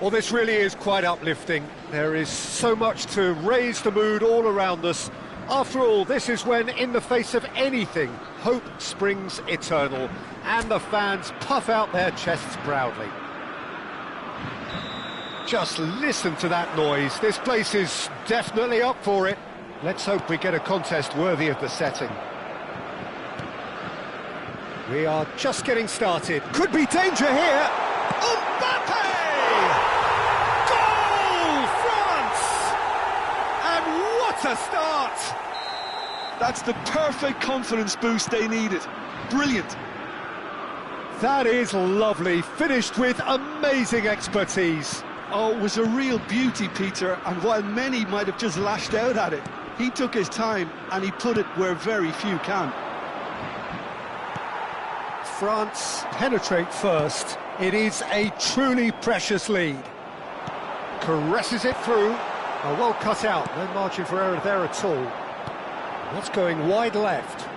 Well, this really is quite uplifting. There is so much to raise the mood all around us. After all, this is when, in the face of anything, hope springs eternal, and the fans puff out their chests proudly. Just listen to that noise. This place is definitely up for it. Let's hope we get a contest worthy of the setting. We are just getting started. Could be danger here. Mbappe! A start! That's the perfect confidence boost they needed. Brilliant. That is lovely, finished with amazing expertise. Oh, it was a real beauty, Peter, and while many might have just lashed out at it, he took his time and he put it where very few can. France penetrate first. It is a truly precious lead. Caresses it through. Oh, well cut out, no margin for error there at all. That's going wide left.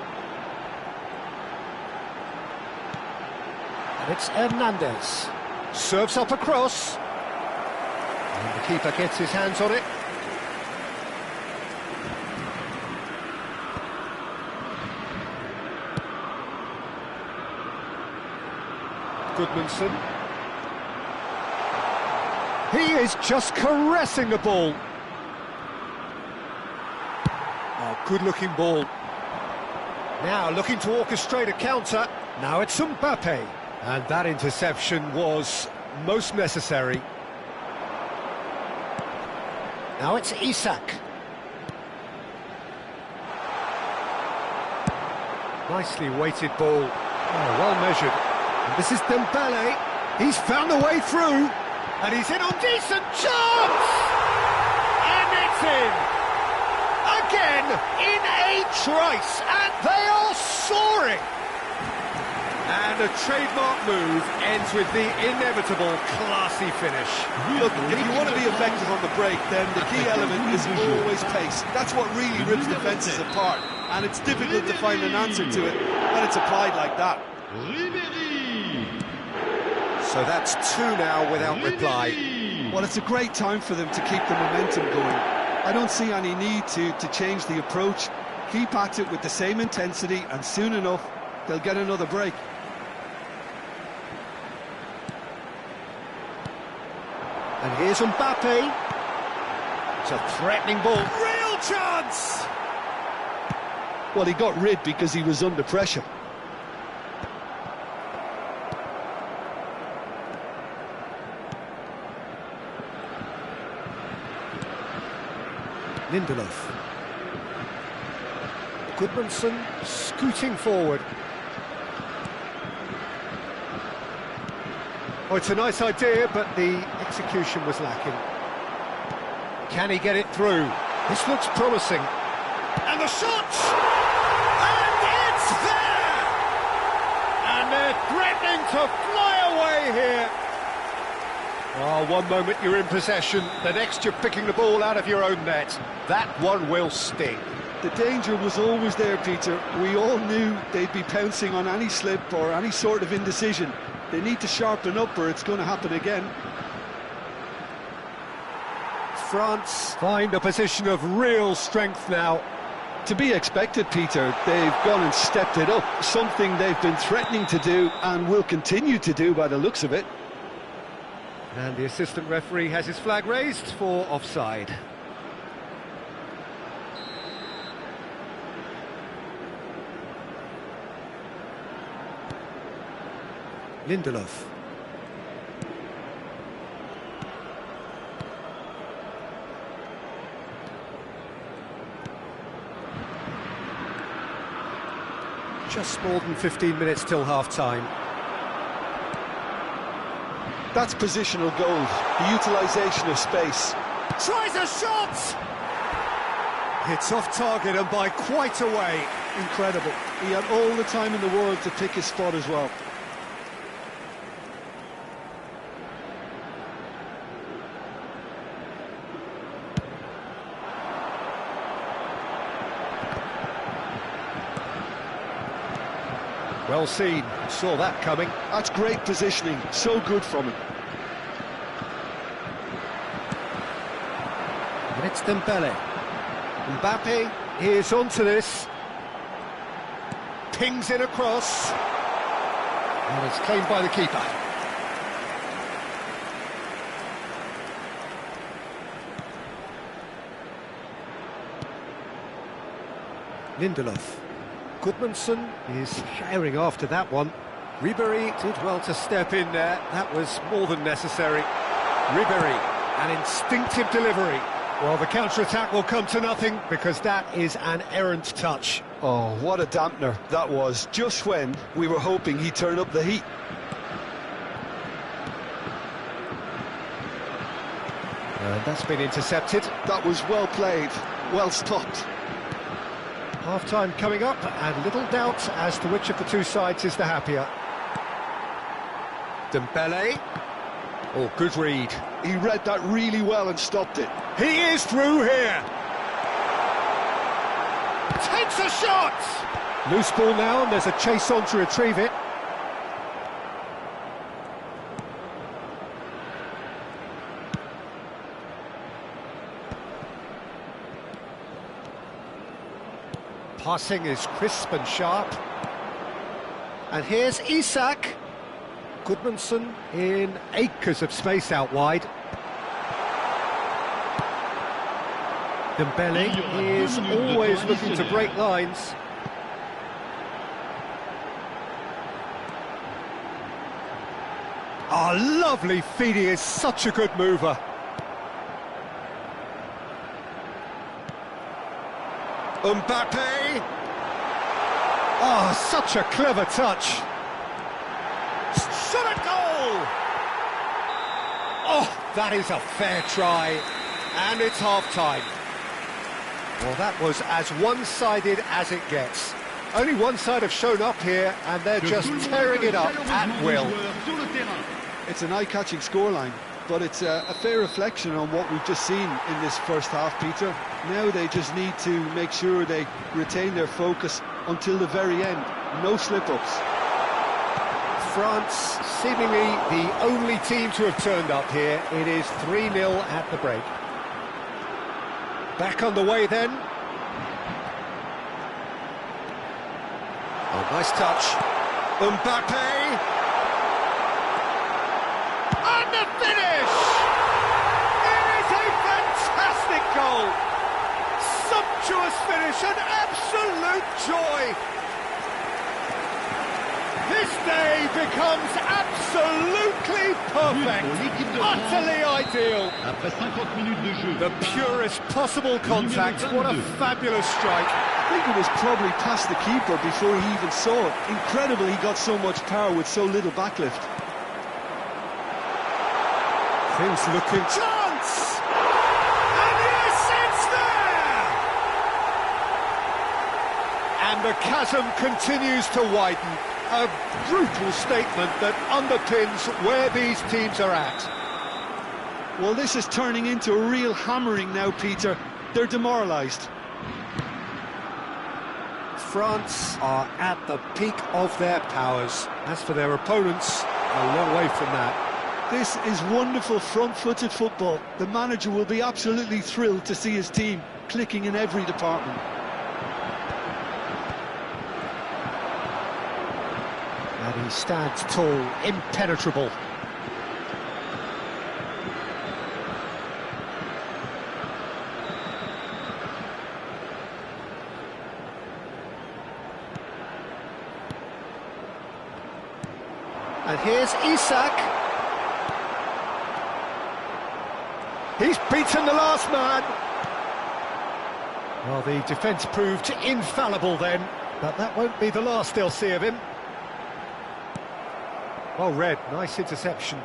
And it's Hernandez. Serves up across. And the keeper gets his hands on it. Goodmanson. He is just caressing the ball. Oh, good-looking ball. Now looking to orchestrate a counter. Now it's Mbappe. And that interception was most necessary. Now it's Isak. Nicely weighted ball. Oh, well measured. And this is Dembele. He's found a way through. And he's in on decent chance! And it's in! Again, in a trice, and they are soaring! And a trademark move ends with the inevitable classy finish. Look, if you want to be effective on the break, then the key element is always pace. That's what really rips defences apart, and it's difficult to find an answer to it when it's applied like that. So that's two now without reply. Well, it's a great time for them to keep the momentum going. I don't see any need to change the approach. Keep at it with the same intensity, and soon enough, they'll get another break. And here's Mbappe. It's a threatening ball. Real chance! Well, he got rid because he was under pressure. Lindelof. Goodmanson scooting forward. Oh, it's a nice idea, but the execution was lacking. Can he get it through? This looks promising. And the shot! And it's there! And they're threatening to fly away here. Oh, one moment you're in possession, the next you're picking the ball out of your own net. That one will sting. The danger was always there, Peter. We all knew they'd be pouncing on any slip or any sort of indecision. They need to sharpen up or it's going to happen again. France find a position of real strength now. To be expected, Peter. They've gone and stepped it up, something they've been threatening to do and will continue to do by the looks of it. And the assistant referee has his flag raised for offside. Lindelof. Just more than 15 minutes till half-time. That's positional gold, the utilisation of space. Tries a shot! It's off target and by quite a way. Incredible. He had all the time in the world to pick his spot as well. Well seen, saw that coming. That's great positioning, so good from him. And it's Dembele. Mbappe is onto this. Pings it across. And it's claimed by the keeper. Lindelof. Goodmanson is sharing after that one. Ribéry did well to step in there. That was more than necessary. Ribéry, an instinctive delivery. Well, the counter-attack will come to nothing because that is an errant touch. Oh, what a dampener that was, just when we were hoping he'd turn up the heat. And that's been intercepted. That was well played, well stopped. Half-time coming up, and little doubt as to which of the two sides is the happier. Dembele. Oh, good read. He read that really well and stopped it. He is through here. Takes a shot! Loose ball now, and there's a chase on to retrieve it. Passing is crisp and sharp. And here's Isak. Goodmanson in acres of space out wide. Dembele is always looking to break lines. Oh, lovely feed, he is such a good mover. Mbappe! Oh, such a clever touch. Shot at goal! Oh, that is a fair try. And it's half-time. Well, that was as one-sided as it gets. Only one side have shown up here, and they're just tearing it up at will. It's an eye-catching scoreline, but it's a fair reflection on what we've just seen in this first half, Peter. Now they just need to make sure they retain their focus until the very end. No slip-ups. France, seemingly the only team to have turned up here. It is 3-0 at the break. Back on the way then. Oh, nice touch. Mbappe. And the finish! It is a fantastic goal. Sumptuous finish, an absolute joy. This day becomes absolutely perfect, utterly ideal. The purest possible contact, what a fabulous strike. I think it was probably past the keeper before he even saw it. Incredible he got so much power with so little backlift. Things looking... Chance! And yes, it's there! And the chasm continues to widen. A brutal statement that underpins where these teams are at. Well, this is turning into a real hammering now, Peter. They're demoralised. France are at the peak of their powers. As for their opponents, a long way from that. This is wonderful front-footed football. The manager will be absolutely thrilled to see his team clicking in every department. And he stands tall, impenetrable. And here's Isak. He's beaten the last man. Well, the defence proved infallible then, but that won't be the last they'll see of him. Well read, nice interception.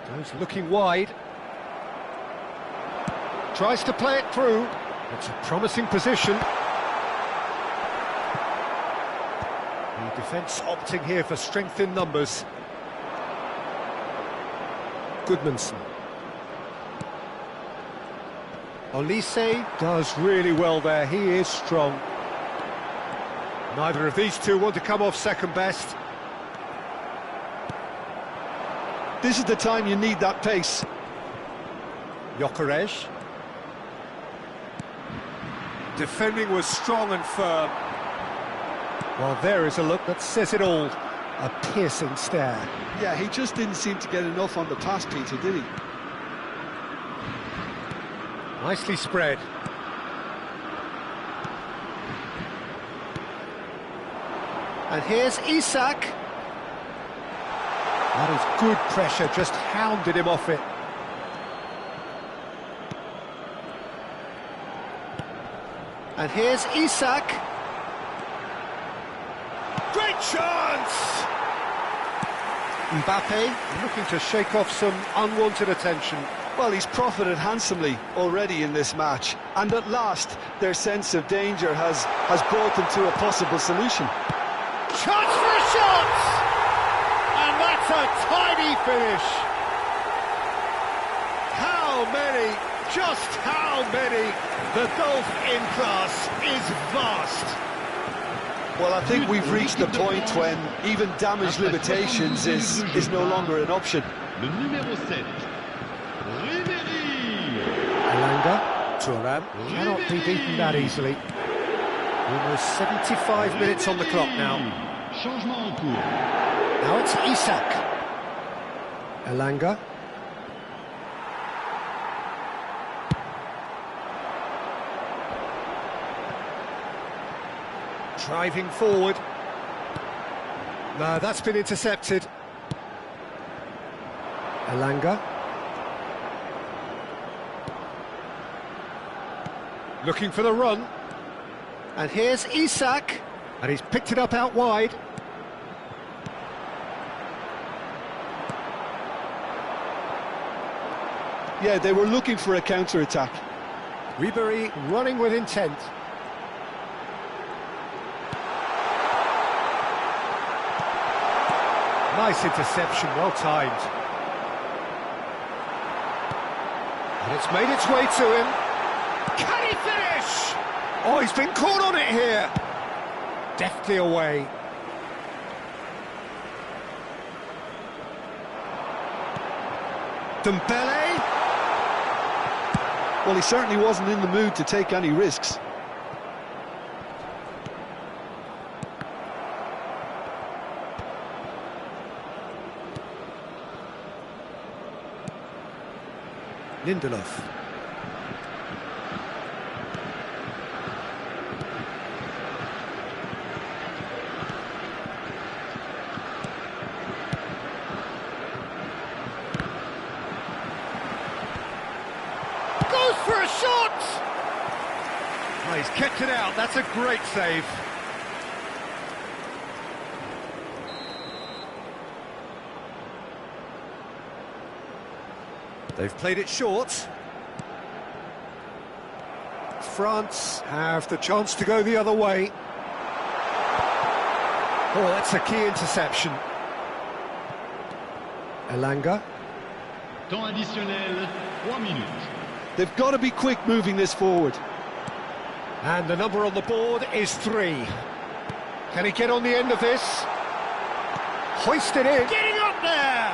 Goes looking wide. Tries to play it through. It's a promising position. The defence opting here for strength in numbers. Goodmanson. Olise does really well there, he is strong. Neither of these two want to come off second best. This is the time you need that pace. Gyökeres. Defending was strong and firm. Well, there is a look that says it all. A piercing stare. Yeah, he just didn't seem to get enough on the pass, Peter, did he? Nicely spread. And here's Isak. That is good pressure, just hounded him off it. And here's Isak. Great chance! Mbappe looking to shake off some unwanted attention. Well, he's profited handsomely already in this match, and at last their sense of danger has brought them to a possible solution. Chance for a shot! And that's a tidy finish. How many, just how many? The gulf in class is vast. Well, I think we've reached the point when even damage limitations is no longer an option. Le numéro 7. Elanga, Thuram, cannot be beaten that easily. Almost 75 minutes on the clock now. Changement en cours. Now it's Isak. Elanga. Driving forward. No, that's been intercepted. Elanga. Looking for the run. And here's Isak. And he's picked it up out wide. Yeah, they were looking for a counter-attack. Ribery running with intent. Nice interception, well timed. And it's made its way to him. Can he finish? Oh, he's been caught on it here. Deftly away. Dembele. Well, he certainly wasn't in the mood to take any risks. Lindelof. Goes for a shot! Oh, he's kept it out, that's a great save. They've played it short. France have the chance to go the other way. Oh, that's a key interception. Elanga. Temps additionnel, 3 minutes. They've got to be quick moving this forward. And the number on the board is 3. Can he get on the end of this? Hoisted in. Getting up there!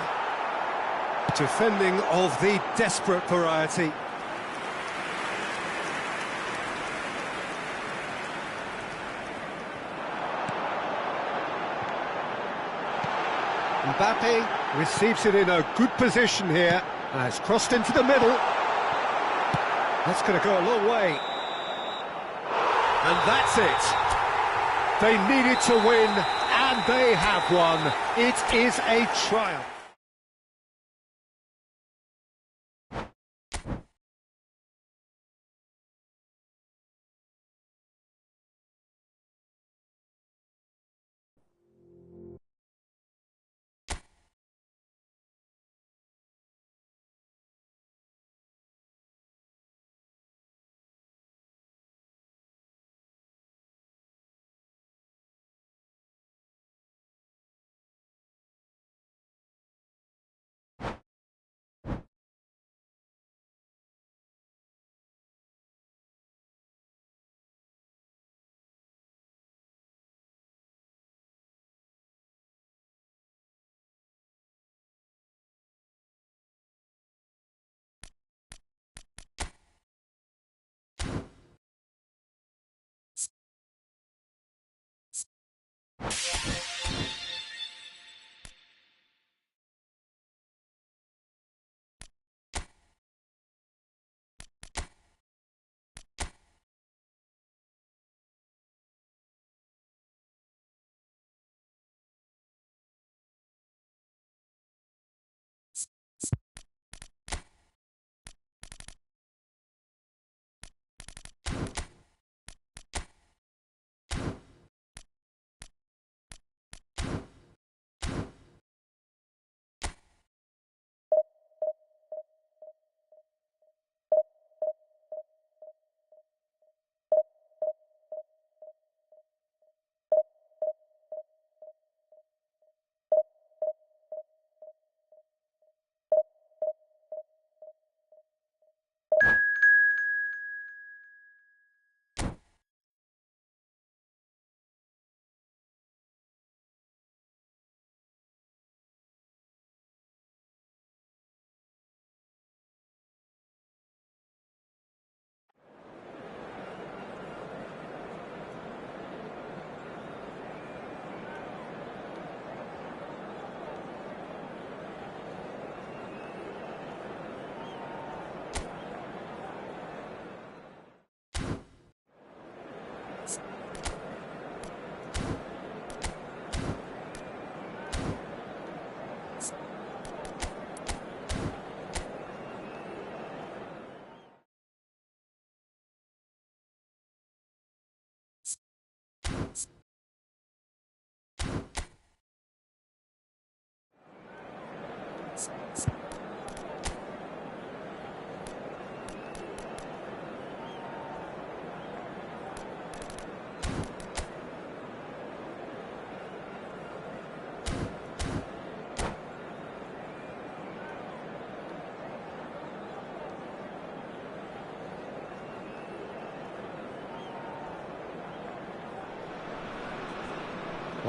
Defending of the desperate variety. Mbappe receives it in a good position here. It's crossed into the middle. That's going to go a long way. And that's it. They needed to win, and they have won. It is a triumph.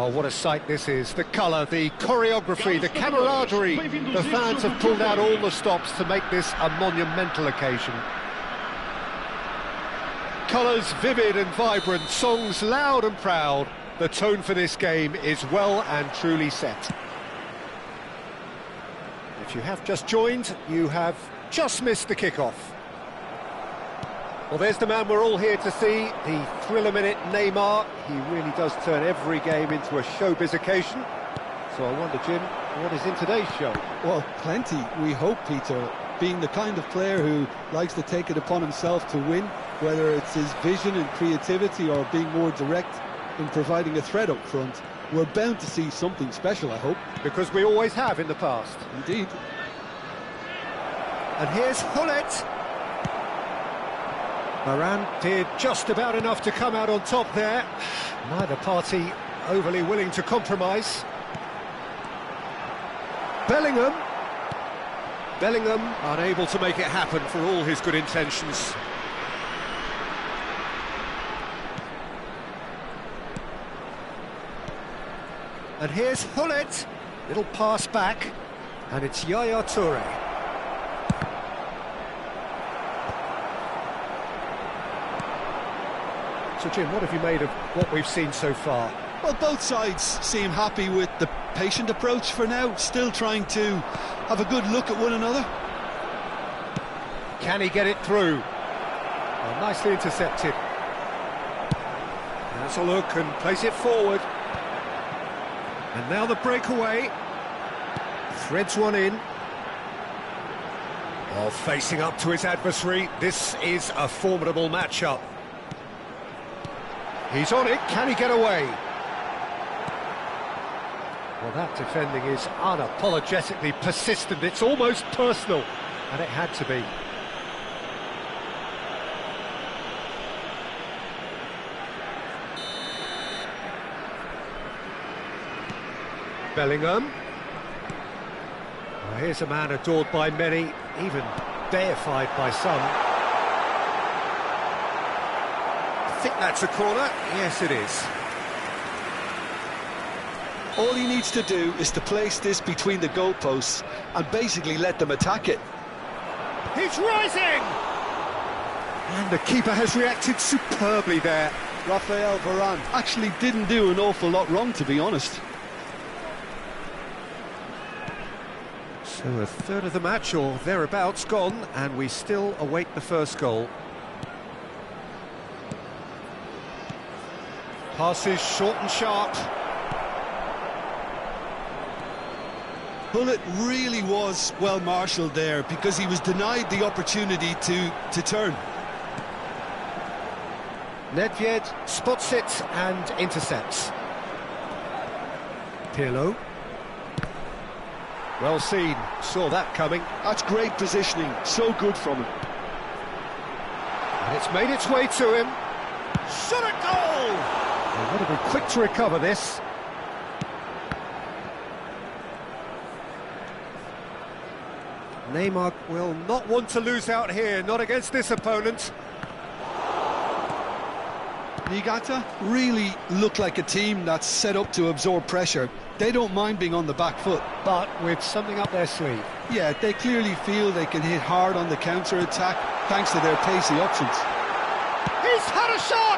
Oh, what a sight this is. The colour, the choreography, the camaraderie. The fans have pulled out all the stops to make this a monumental occasion. Colours vivid and vibrant, songs loud and proud. The tone for this game is well and truly set. If you have just joined, you have just missed the kickoff. Well, there's the man we're all here to see, the thriller-minute Neymar. He really does turn every game into a showbiz occasion. So I wonder, Jim, what is in today's show? Well, plenty, we hope, Peter. Being the kind of player who likes to take it upon himself to win, whether it's his vision and creativity or being more direct in providing a threat up front, we're bound to see something special, I hope. Because we always have in the past. Indeed. And here's Hullet. Varane did just about enough to come out on top there. Neither party overly willing to compromise. Bellingham unable to make it happen for all his good intentions. And here's Hullet. Little pass back. And it's Yaya Toure. So, Jim, what have you made of what we've seen so far? Well, both sides seem happy with the patient approach for now, still trying to have a good look at one another. Can he get it through? Well, nicely intercepted. That's a look and plays it forward. And now the breakaway. Threads one in. While facing up to his adversary, this is a formidable matchup. He's on it, can he get away? Well, that defending is unapologetically persistent, it's almost personal, and it had to be. Bellingham. Well, here's a man adored by many, even deified by some. I think that's a corner. Yes, it is. All he needs to do is to place this between the goalposts and basically let them attack it. He's rising! And the keeper has reacted superbly there. Rafael Varane actually didn't do an awful lot wrong, to be honest. So a third of the match or thereabouts gone, and we still await the first goal. Passes short and sharp. Hullet really was well marshalled there because he was denied the opportunity to turn. Nedved spots it and intercepts. Pirlo. Well seen, saw that coming. That's great positioning, so good from him. And it's made its way to him. Shot a goal! They would have been quick to recover this. Neymar will not want to lose out here, not against this opponent. Niigata really look like a team that's set up to absorb pressure. They don't mind being on the back foot. But with something up their sleeve. Yeah, they clearly feel they can hit hard on the counter-attack thanks to their pacey options. He's had a shot!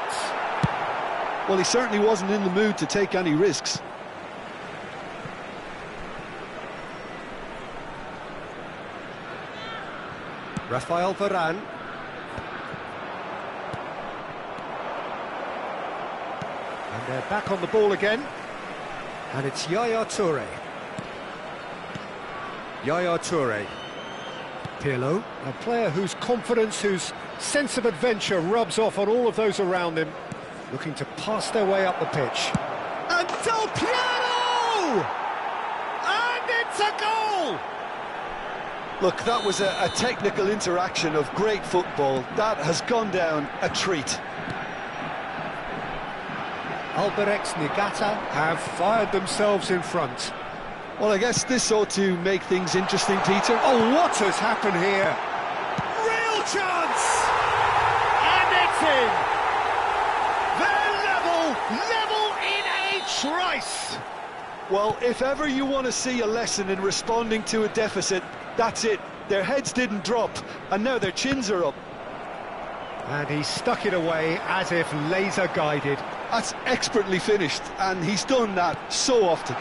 Well, he certainly wasn't in the mood to take any risks. Rafael Varane. And they're back on the ball again. And it's Yaya Toure. Yaya Toure. Pirlo, a player whose confidence, whose sense of adventure rubs off on all of those around him, looking to pass their way up the pitch. And Del Piero! And it's a goal! Look, that was a technical interaction of great football. That has gone down a treat. Albirex Niigata have fired themselves in front. Well, I guess this ought to make things interesting, Peter. Oh, what has happened here? Real chance! And it's in! They're level in a Rich Rice! Well, if ever you want to see a lesson in responding to a deficit, that's it. Their heads didn't drop, and now their chins are up. And he stuck it away as if laser-guided. That's expertly finished, and he's done that so often.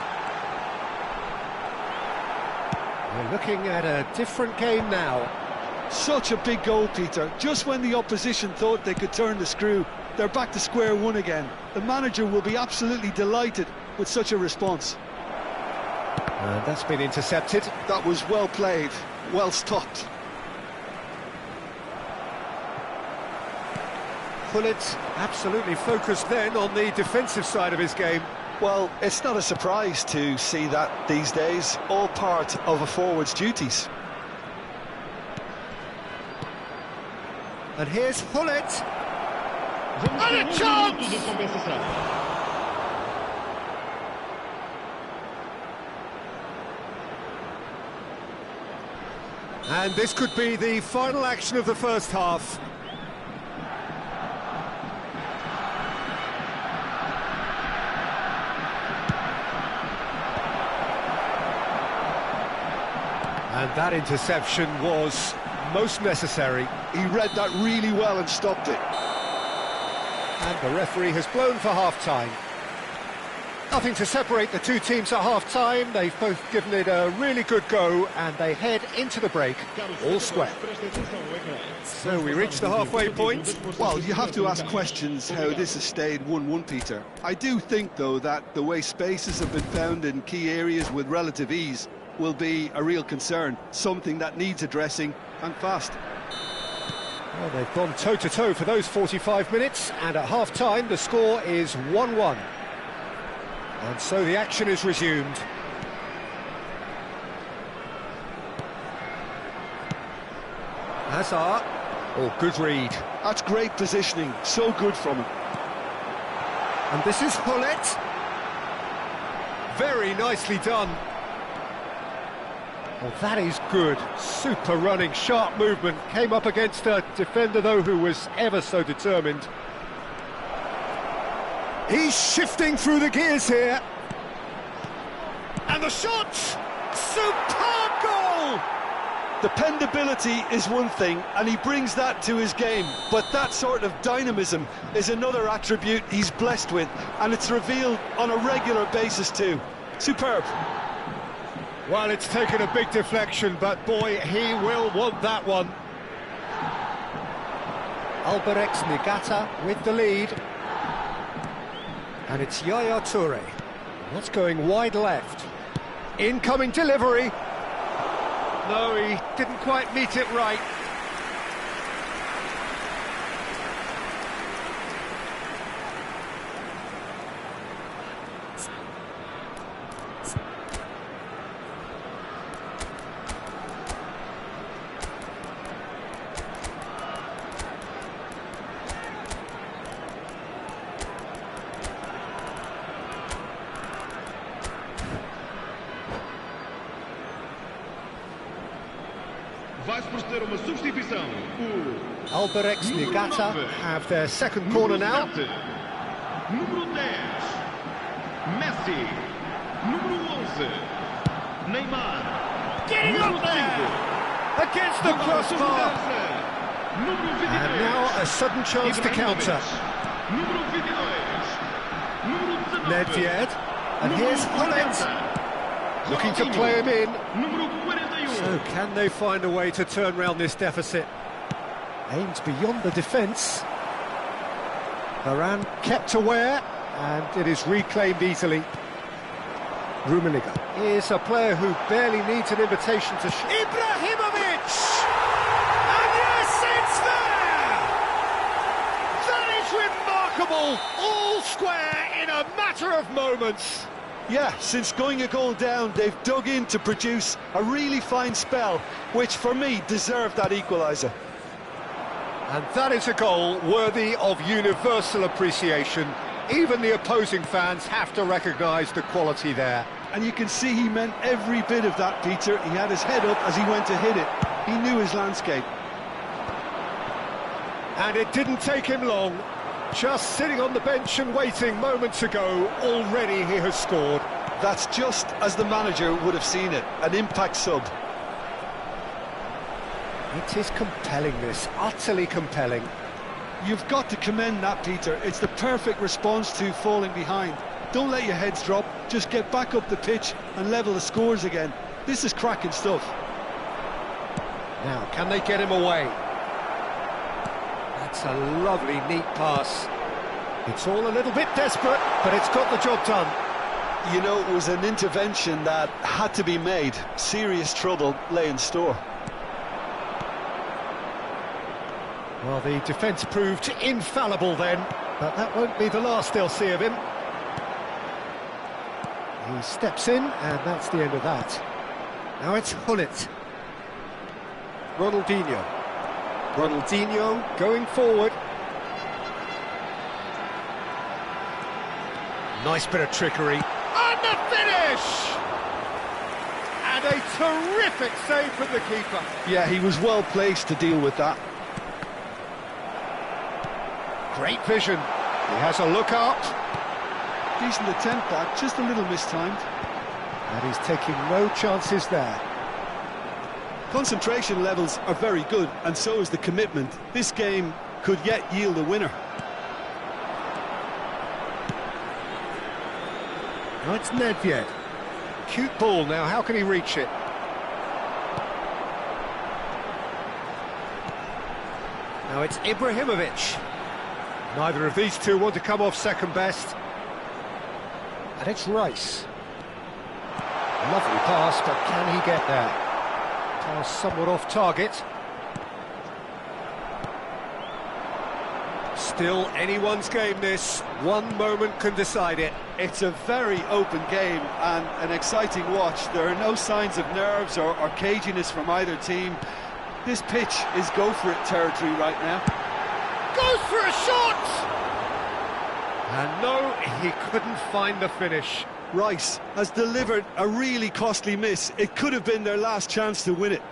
We're looking at a different game now. Such a big goal, Peter. Just when the opposition thought they could turn the screw, they're back to square one again. The manager will be absolutely delighted with such a response. And that's been intercepted. That was well played, well stopped. Pullet absolutely focused then on the defensive side of his game. Well, it's not a surprise to see that these days, all part of a forward's duties. And here's Pullet. And a chance! And this could be the final action of the first half. And that interception was most necessary. He read that really well and stopped it. And the referee has blown for half-time. Nothing to separate the two teams at half-time. They've both given it a really good go, and they head into the break all square. So we reach the halfway point. Well, you have to ask questions how this has stayed 1-1, Peter. I do think, though, that the way spaces have been found in key areas with relative ease will be a real concern, something that needs addressing, and fast. Well, they've gone toe-to-toe for those 45 minutes, and at half-time the score is 1-1. And so the action is resumed. Hazard. Oh, good read. That's great positioning, so good from him. And this is Pullet. Very nicely done. Well, that is good. Super running, sharp movement. Came up against a defender, though, who was ever so determined. He's shifting through the gears here. And the shot! Superb goal! Dependability is one thing, and he brings that to his game. But that sort of dynamism is another attribute he's blessed with, and it's revealed on a regular basis too. Superb. Well, it's taken a big deflection, but boy, he will want that one. Alberex Nigata with the lead. And it's Yaya Toure. That's going wide left. Incoming delivery. No, he didn't quite meet it right. Vai-se proceder uma substituição. Alberex Nigata have their second corner now. Número 10, Messi. Número 11, Neymar. Getting up there! Against the crossbar. Número 23. And now a sudden chance to counter. Número 22. Número 19. Nedved. And here's Pullet. Looking to play him in. Número 41. So can they find a way to turn round this deficit? Aimed beyond the defence. Varane kept aware, and it is reclaimed easily. Rummenigge is a player who barely needs an invitation to shoot. Ibrahimovic! And yes, it's there! That is remarkable! All square in a matter of moments. Yeah, since going a goal down, they've dug in to produce a really fine spell, which for me deserved that equaliser. And that is a goal worthy of universal appreciation. Even the opposing fans have to recognise the quality there. And you can see he meant every bit of that, Peter. He had his head up as he went to hit it. He knew his landscape. And it didn't take him long. Just sitting on the bench and waiting moments ago, already he has scored. That's just as the manager would have seen it, an impact sub. It is compelling, this, utterly compelling. You've got to commend that, Peter. It's the perfect response to falling behind. Don't let your heads drop, just get back up the pitch and level the scores again. This is cracking stuff. Now, can they get him away? That's a lovely, neat pass. It's all a little bit desperate, but it's got the job done. You know, it was an intervention that had to be made. Serious trouble lay in store. Well, the defence proved infallible then, but that won't be the last they'll see of him. He steps in, and that's the end of that. Now it's Hullet. Ronaldinho. Ronaldinho going forward. Nice bit of trickery. And the finish! And a terrific save from the keeper. Yeah, he was well placed to deal with that. Great vision. He has a look up. Decent attempt back, just a little mistimed. And he's taking no chances there. Concentration levels are very good, and so is the commitment. This game could yet yield a winner. Now it's Nedved. Cute ball now, how can he reach it? Now it's Ibrahimovic. Neither of these two want to come off second best. And it's Rice. Lovely pass, but can he get there? Pass somewhat off target. Still anyone's game this. One moment can decide it. It's a very open game and an exciting watch. There are no signs of nerves or caginess from either team. This pitch is go-for-it territory right now. Goes for a shot! And no, he couldn't find the finish. Rice has delivered a really costly miss. It could have been their last chance to win it.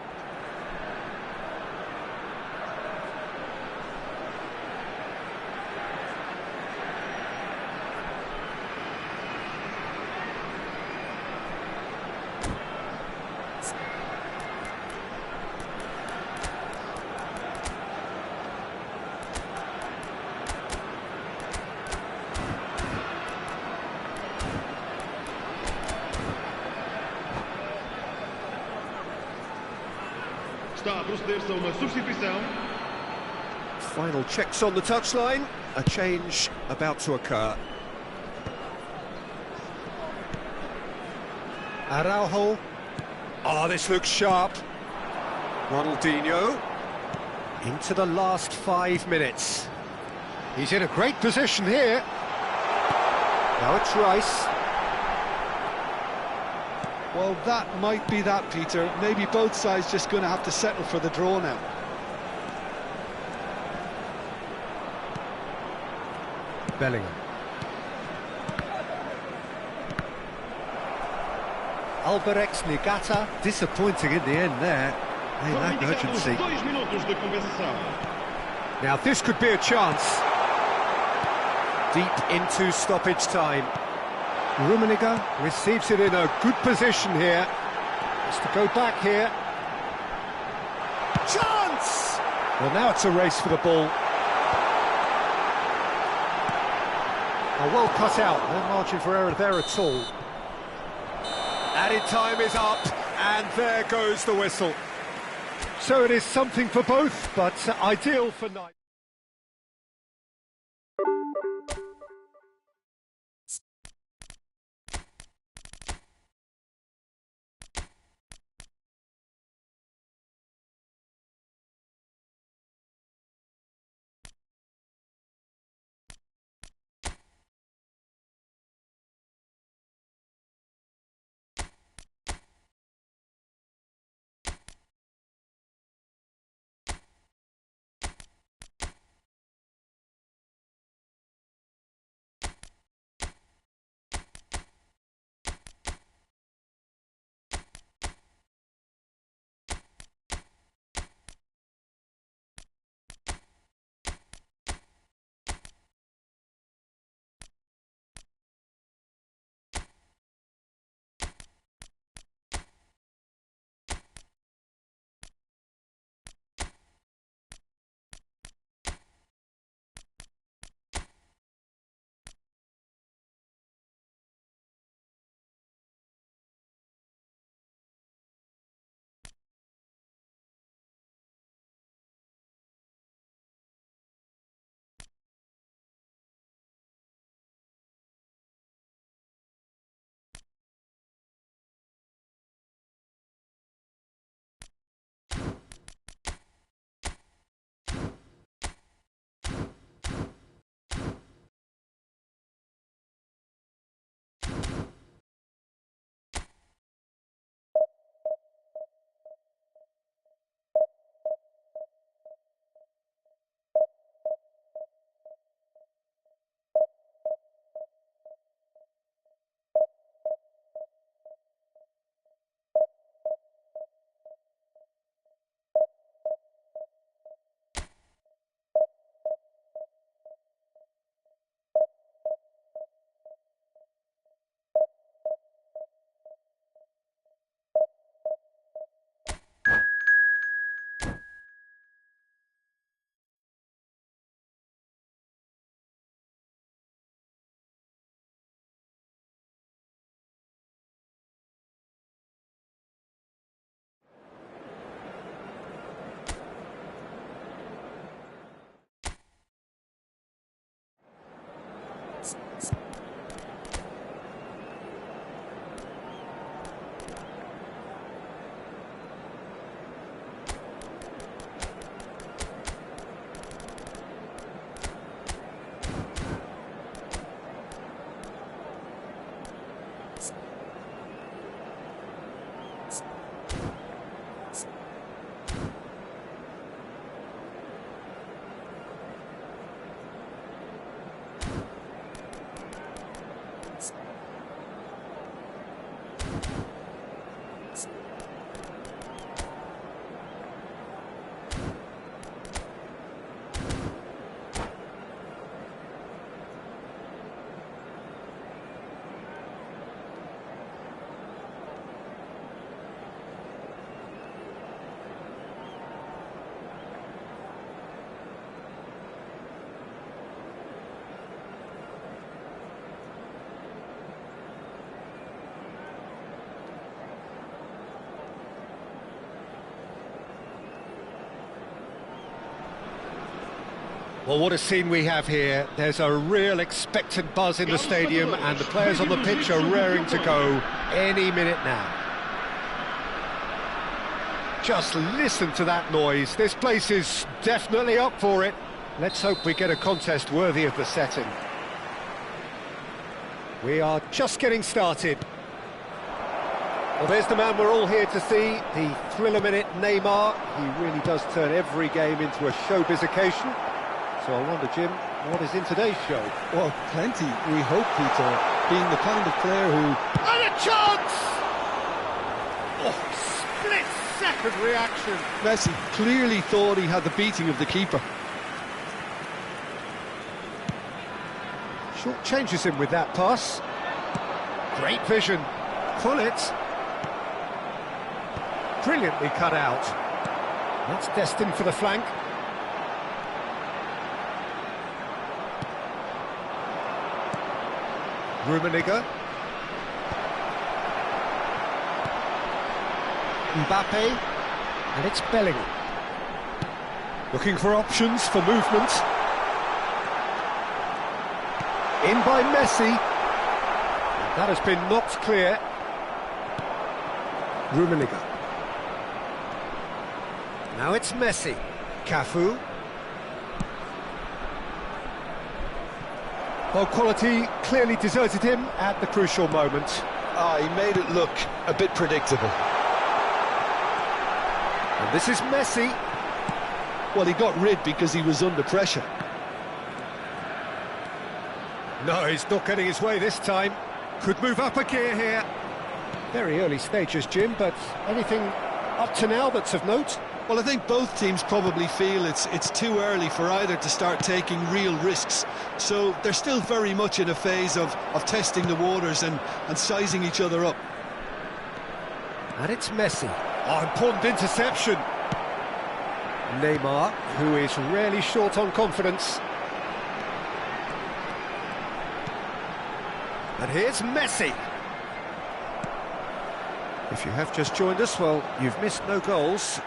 Está a proceder-se a uma substituição. Final checks on the touchline. A change about to occur. Araujo. Oh, this looks sharp. Ronaldinho. Into the last 5 minutes. He's in a great position here. Now it's Rice. Well, that might be that, Peter. Maybe both sides just going to have to settle for the draw now. Bellingham. Alberex Nigata, disappointing in the end there. They lack urgency. 2 minutos de compensação. Now this could be a chance. Deep into stoppage time. Rummenigge receives it in a good position here. Has to go back here. Chance! Well, now it's a race for the ball. Well cut out, no margin for error there at all. Added time is up, and there goes the whistle. So it is something for both, but ideal for neither. Well, what a scene we have here. There's a real expectant buzz in the stadium, and the players on the pitch are raring to go any minute now. Just listen to that noise. This place is definitely up for it. Let's hope we get a contest worthy of the setting. We are just getting started. Well, there's the man we're all here to see, the thriller-minute Neymar. He really does turn every game into a showbiz occasion. So I wonder, Jim, what is in today's show? Well, plenty, we hope, Peter. Being the kind of player who... And a chance! Oh, split-second reaction. Messi clearly thought he had the beating of the keeper. Short changes him with that pass. Great vision. Pull it. Brilliantly cut out. That's destined for the flank. Rummenigge. Mbappe. And it's Bellingham. Looking for options for movement. In by Messi. That has been knocked clear. Rummenigge. Now it's Messi. Cafu. Well, quality clearly deserted him at the crucial moment. He made it look a bit predictable. And this is Messi. Well, he got rid because he was under pressure. No, he's not getting his way this time. Could move up a gear here. Very early stages, Jim, but anything up to now that's of note? Well, I think both teams probably feel it's too early for either to start taking real risks. So they're still very much in a phase of testing the waters and sizing each other up. And it's Messi. Oh, important interception. Neymar, who is rarely short on confidence. And here's Messi. If you have just joined us, well, you've missed no goals.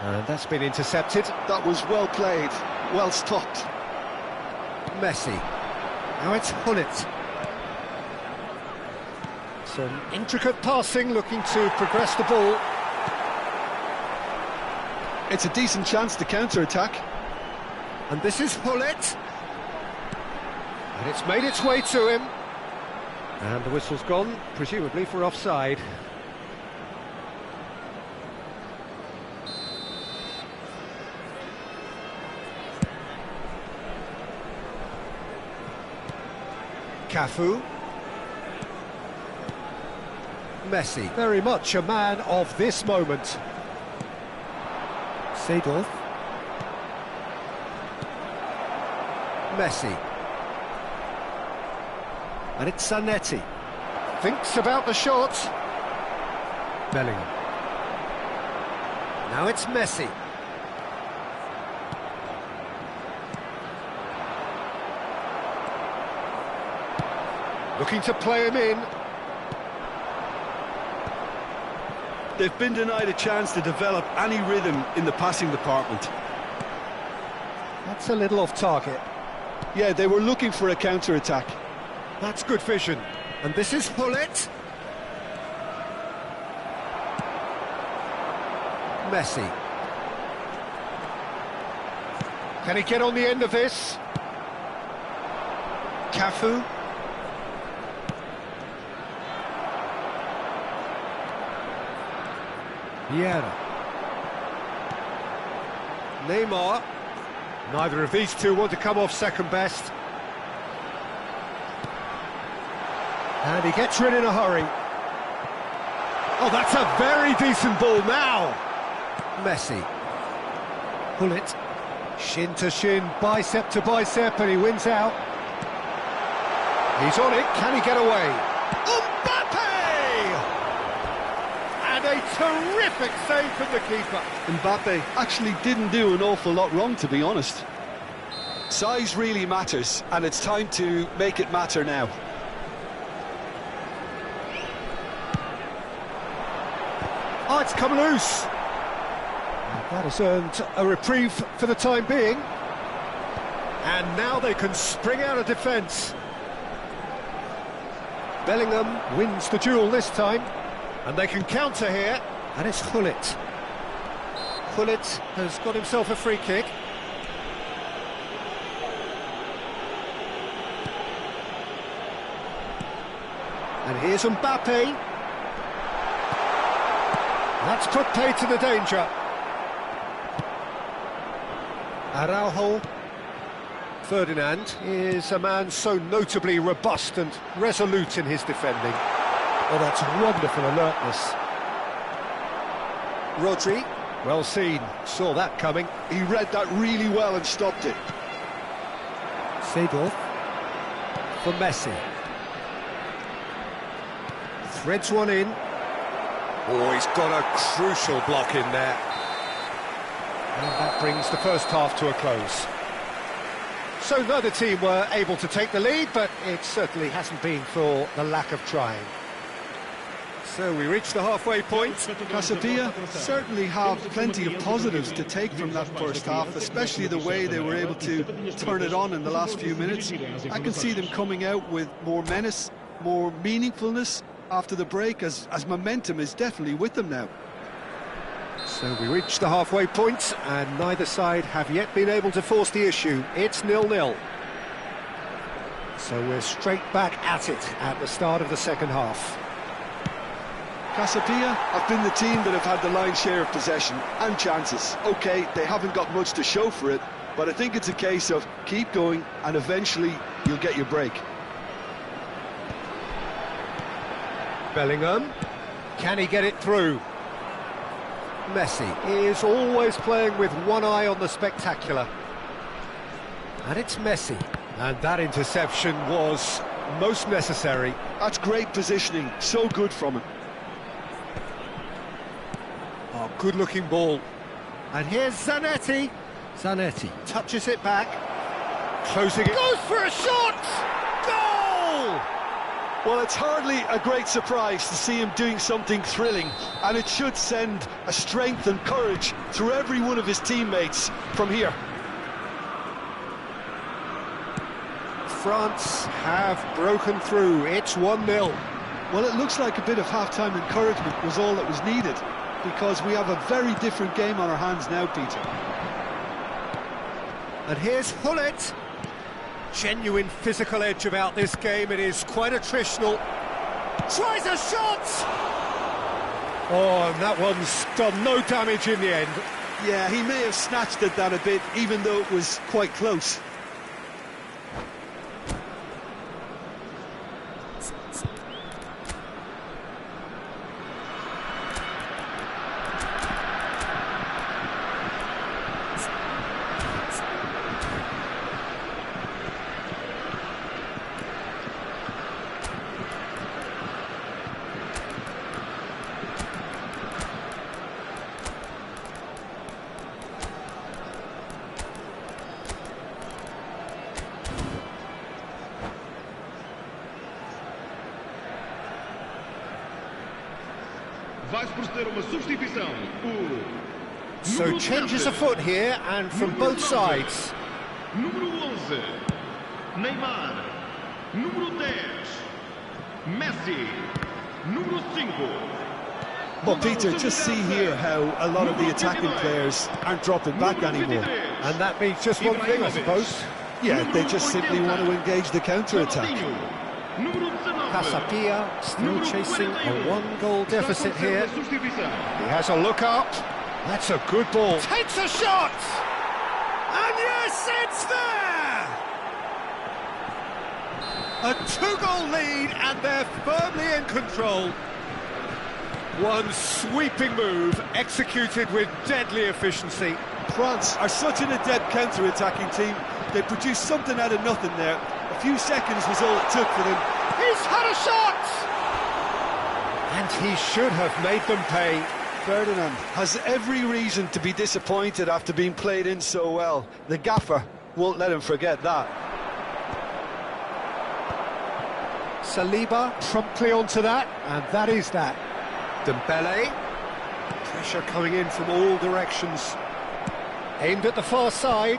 And that's been intercepted. That was well played, well stopped. Messi. Now it's Hullet. Some intricate passing, looking to progress the ball. It's a decent chance to counter-attack. And this is Hullet. And it's made its way to him. And the whistle's gone, presumably for offside. Cafu. Messi, very much a man of this moment. Seedorf. Messi. And it's Zanetti. Thinks about the shot. Bellingham. Now it's Messi. Looking to play him in. They've been denied a chance to develop any rhythm in the passing department. That's a little off target. Yeah, they were looking for a counter-attack. That's good vision. And this is Hullet. Messi. Can he get on the end of this? Cafu. Vieira. Neymar. Neither of these two want to come off second best. And he gets rid in a hurry. Oh, that's a very decent ball now. Messi. Hullet. Shin to shin, bicep to bicep, and he wins out. He's on it, can he get away? Mbappe! And a terrific save from the keeper. Mbappe actually didn't do an awful lot wrong, to be honest. Size really matters, and it's time to make it matter now. Oh, it's come loose. That has earned a reprieve for the time being. And now they can spring out of defence. Bellingham wins the duel this time. And they can counter here. And it's Gullit. Gullit has got himself a free kick. And here's Mbappe. That's put pay to the danger. Araujo. Ferdinand is a man so notably robust and resolute in his defending. Oh, that's wonderful alertness. Rodri, well seen, saw that coming. He read that really well and stopped it. Seedorf for Messi. Threads one in. Oh, he's got a crucial block in there. And that brings the first half to a close. So neither team were able to take the lead, but it certainly hasn't been for the lack of trying. So we reach the halfway point. Casabia certainly have plenty of positives to take from that first half, especially the way they were able to turn it on in the last few minutes. I can see them coming out with more menace, more meaningfulness after the break, as momentum is definitely with them now. So we reach the halfway point, and neither side have yet been able to force the issue. It's 0-0. So we're straight back at it at the start of the second half. Casabia have been the team that have had the lion's share of possession and chances. OK, they haven't got much to show for it, but I think it's a case of keep going and eventually you'll get your break. Bellingham, can he get it through? Messi is always playing with one eye on the spectacular. And it's Messi. And that interception was most necessary. That's great positioning, so good from him. Oh, good-looking ball. And here's Zanetti. Zanetti touches it back. Closing it. Goes for a shot! Goal! Well, it's hardly a great surprise to see him doing something thrilling, and it should send a strength and courage through every one of his teammates from here. France have broken through. It's 1-0. Well, it looks like a bit of half-time encouragement was all that was needed, because we have a very different game on our hands now, Peter. And here's Gullit. Genuine physical edge about this game. It is quite attritional. Tries a shot! Oh, and that one's done no damage in the end. Yeah, he may have snatched at that a bit, even though it was quite close. Vai-se proceder uma substituição. So changes afoot here, and from both sides. Número 11, Neymar. Número 10, Messi. Número 5. Well, Peter, just see here how a lot of the attacking players aren't dropping back anymore. And that means just one thing, I suppose. Yeah, they just simply want to engage the counter-attack. Casabia still chasing a one-goal deficit here. He has a look up. That's a good ball. Takes a shot! And yes, it's there! A two-goal lead, and they're firmly in control. One sweeping move, executed with deadly efficiency. France are such an adept counter-attacking team. They produced something out of nothing there. A few seconds was all it took for them. He's had a shot! And he should have made them pay. Ferdinand has every reason to be disappointed after being played in so well. The gaffer won't let him forget that. Saliba promptly onto that, and that is that. Dembele, pressure coming in from all directions. Aimed at the far side.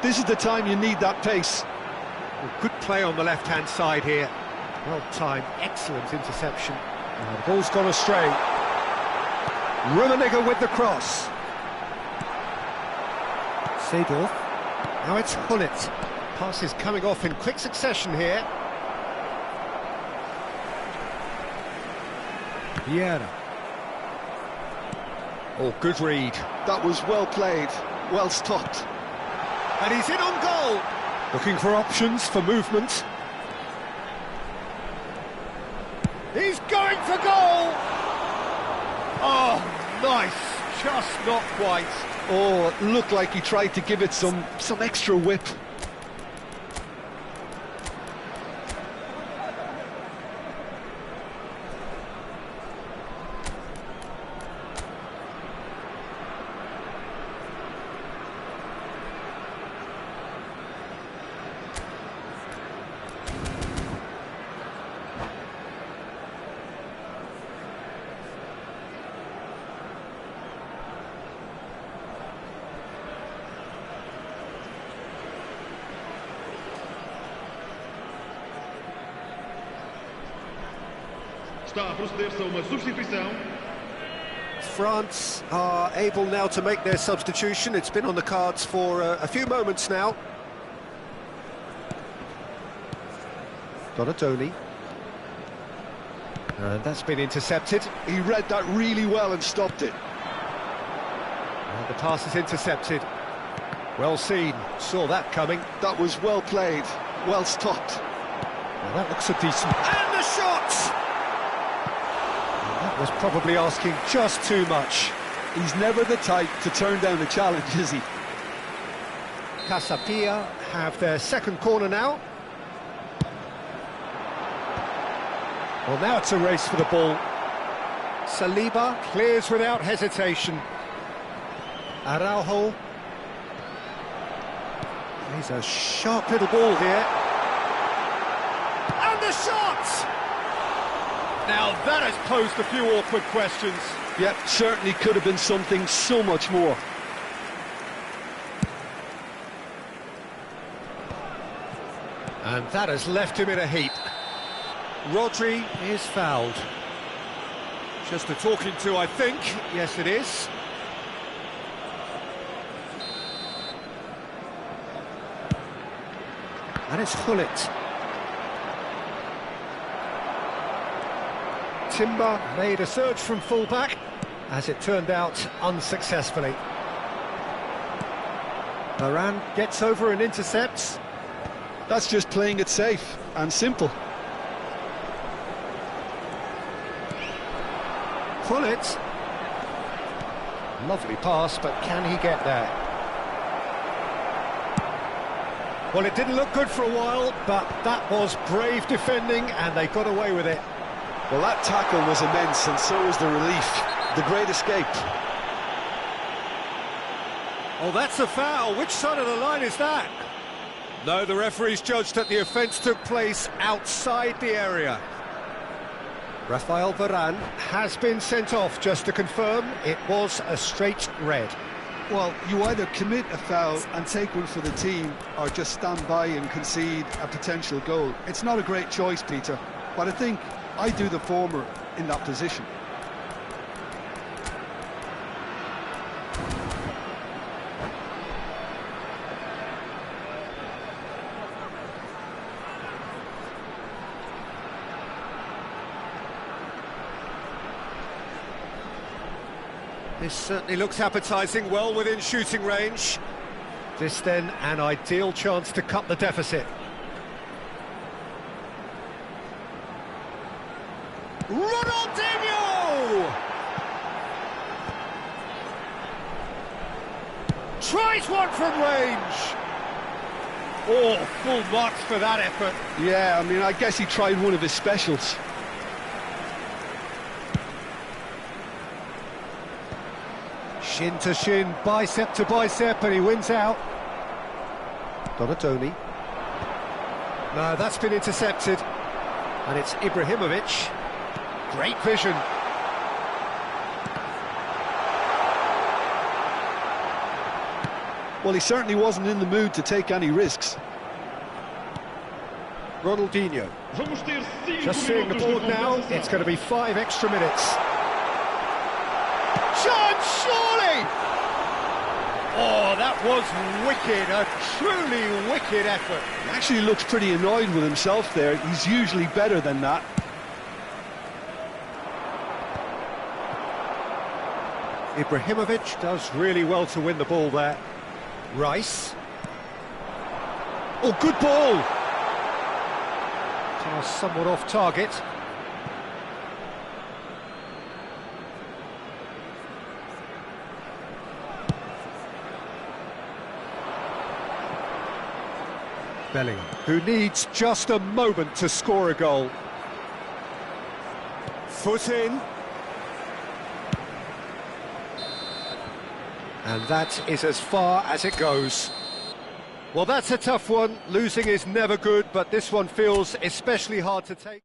This is the time you need that pace. Well, good play on the left-hand side here. Well timed, excellent interception. The ball's gone astray. Rummenigge with the cross. Seedorf. Now it's Hullet. Passes coming off in quick succession here. Vieira. Oh, good read. That was well played, well stopped. And he's in on goal. Looking for options for movement. He's going for goal! Oh, nice. Just not quite. Oh, it looked like he tried to give it some extra whip. Está a proceder-se a uma substituição. France are able now to make their substitution. It's been on the cards for a few moments now. Donatoni. And that's been intercepted. He read that really well and stopped it. And the pass is intercepted. Well seen, saw that coming. That was well played, well stopped. Well, that looks a decent... And the shot! That was probably asking just too much. He's never the type to turn down a challenge, is he? Casapia have their second corner now. Well, now it's a race for the ball. Saliba clears without hesitation. Araujo. He's a sharp little ball here. And the shot! Now that has posed a few awkward questions. Yep, certainly could have been something so much more. And that has left him in a heap. Rodri is fouled. Just a talking to, I think. Yes, it is. And it's Hullet. Timber made a surge from fullback, as it turned out unsuccessfully. Varane gets over and intercepts. That's just playing it safe and simple. Hullet. Lovely pass, but can he get there? Well, it didn't look good for a while, but that was brave defending, and they got away with it. Well, that tackle was immense, and so was the relief. The great escape. Oh, that's a foul. Which side of the line is that? No, the referee's judged that the offence took place outside the area. Rafael Varane has been sent off, just to confirm. It was a straight red. Well, you either commit a foul and take one for the team, or just stand by and concede a potential goal. It's not a great choice, Peter, but I think I do the former in that position. This certainly looks appetising, well within shooting range. This then an ideal chance to cut the deficit. Ronaldinho! Tries one from range. Oh, full marks for that effort. Yeah, I mean, I guess he tried one of his specials. Shin to shin, bicep to bicep, and he wins out. Donatoni. No, that's been intercepted. And it's Ibrahimovic. Great vision. Well, he certainly wasn't in the mood to take any risks. Ronaldinho. Vamos ter 5 Just seeing the minutos de board now, compensação. it's going to be 5 extra minutes. Chance, surely! Oh, that was wicked, a truly wicked effort. He actually looks pretty annoyed with himself there. He's usually better than that. Ibrahimovic does really well to win the ball there. Rice. Oh, good ball! Somewhat off target. Bellingham, who needs just a moment to score a goal. Foot in. And that is as far as it goes. Well, that's a tough one. Losing is never good, but this one feels especially hard to take.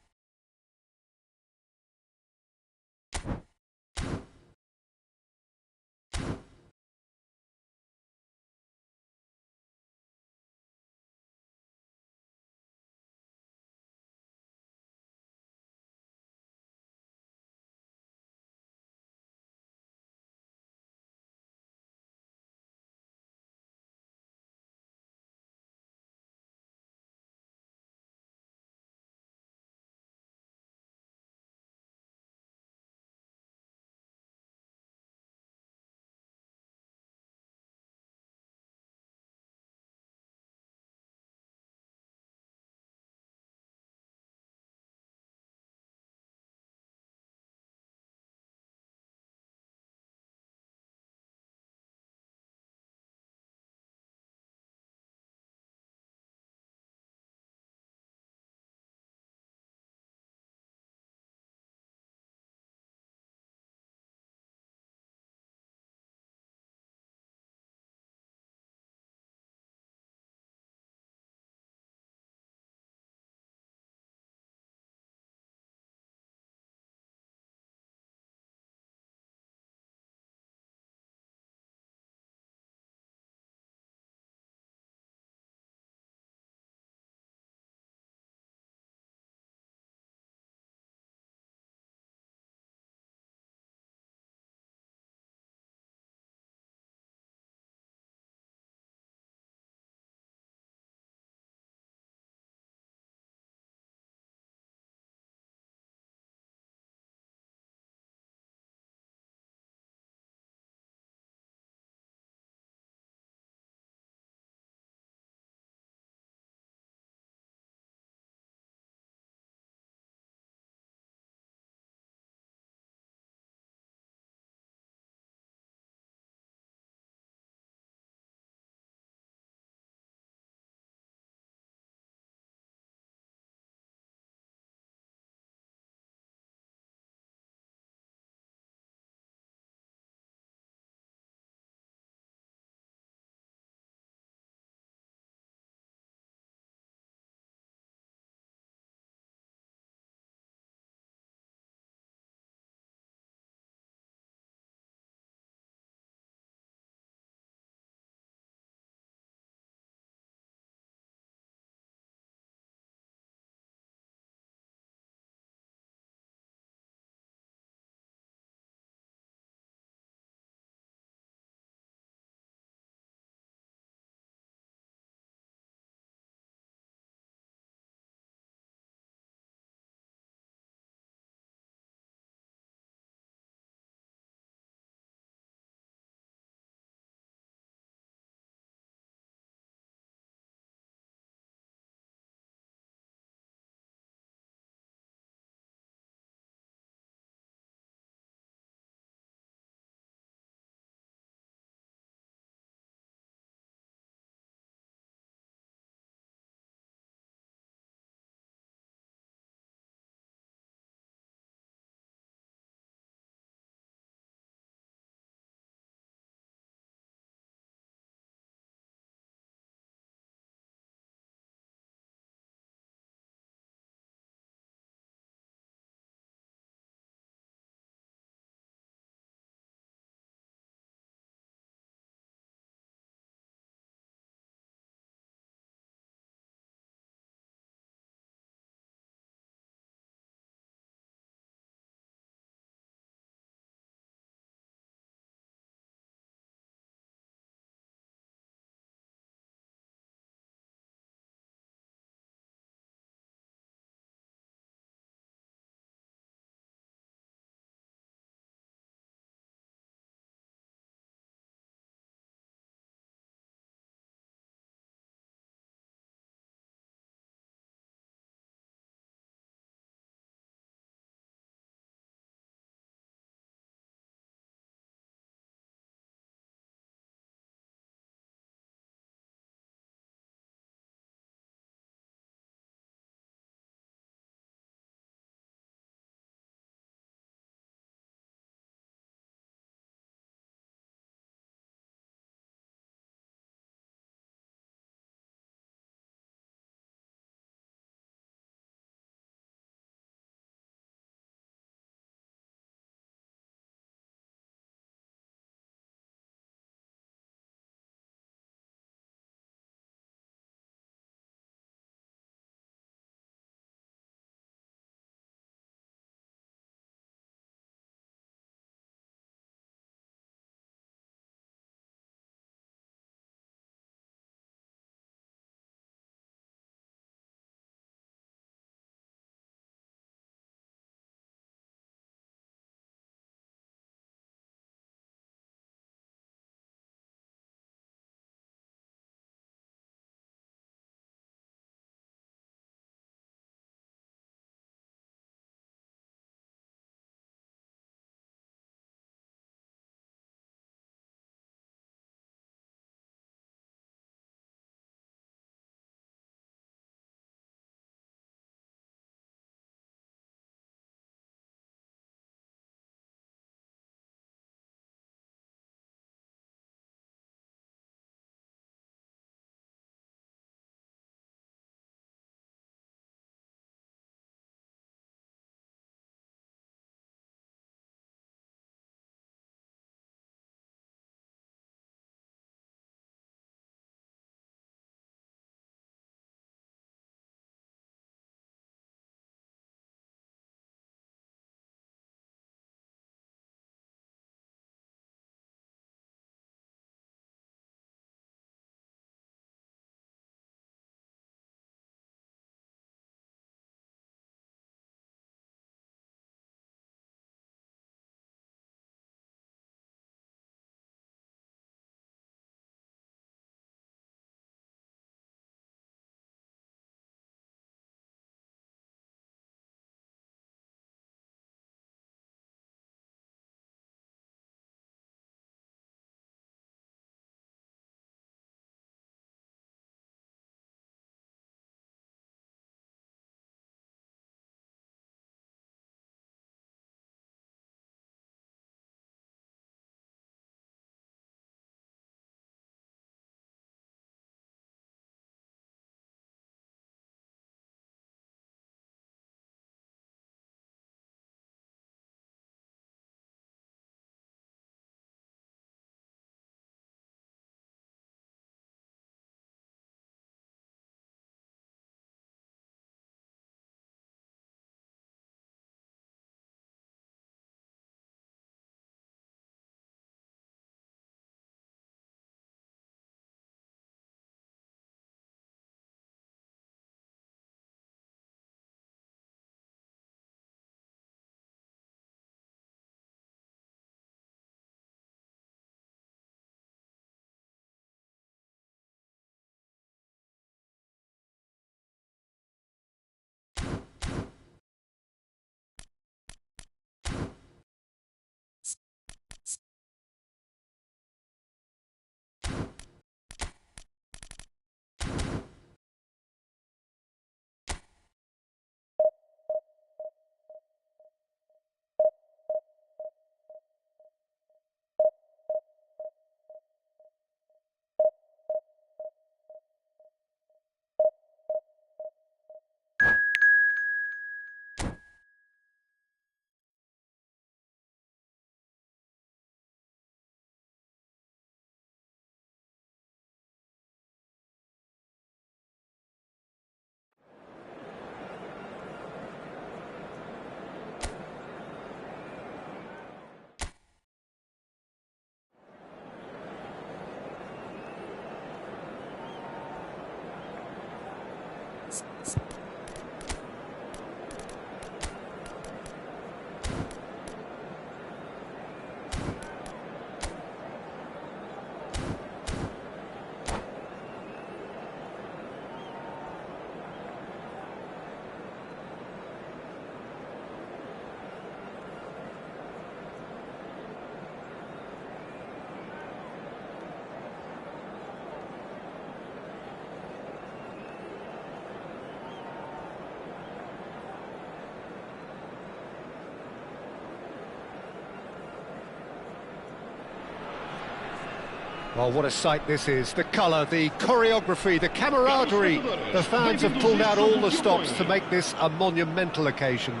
Well, what a sight this is. The colour, the choreography, the camaraderie. The fans have pulled out all the stops to make this a monumental occasion.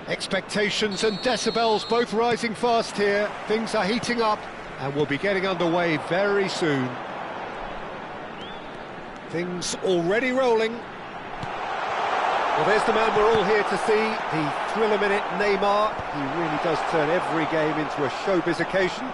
Expectations and decibels both rising fast here. Things are heating up and we'll be getting underway very soon. Things already rolling. Well, there's the man we're all here to see, the thriller-minute Neymar. He really does turn every game into a showbiz occasion.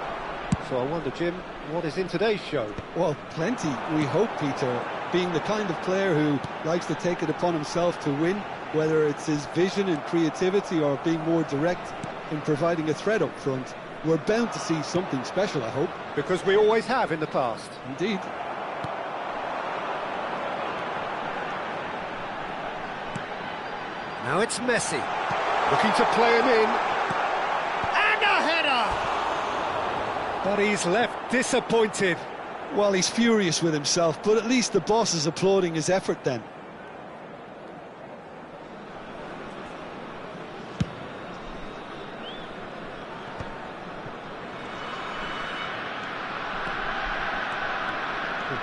So I wonder, Jim, what is in today's show? Well, plenty, we hope, Peter. Being the kind of player who likes to take it upon himself to win, whether it's his vision and creativity or being more direct in providing a threat up front, we're bound to see something special, I hope. Because we always have in the past. Indeed. Now it's Messi, looking to play him in. And a header! But he's left disappointed. Well, he's furious with himself, but at least the boss is applauding his effort then.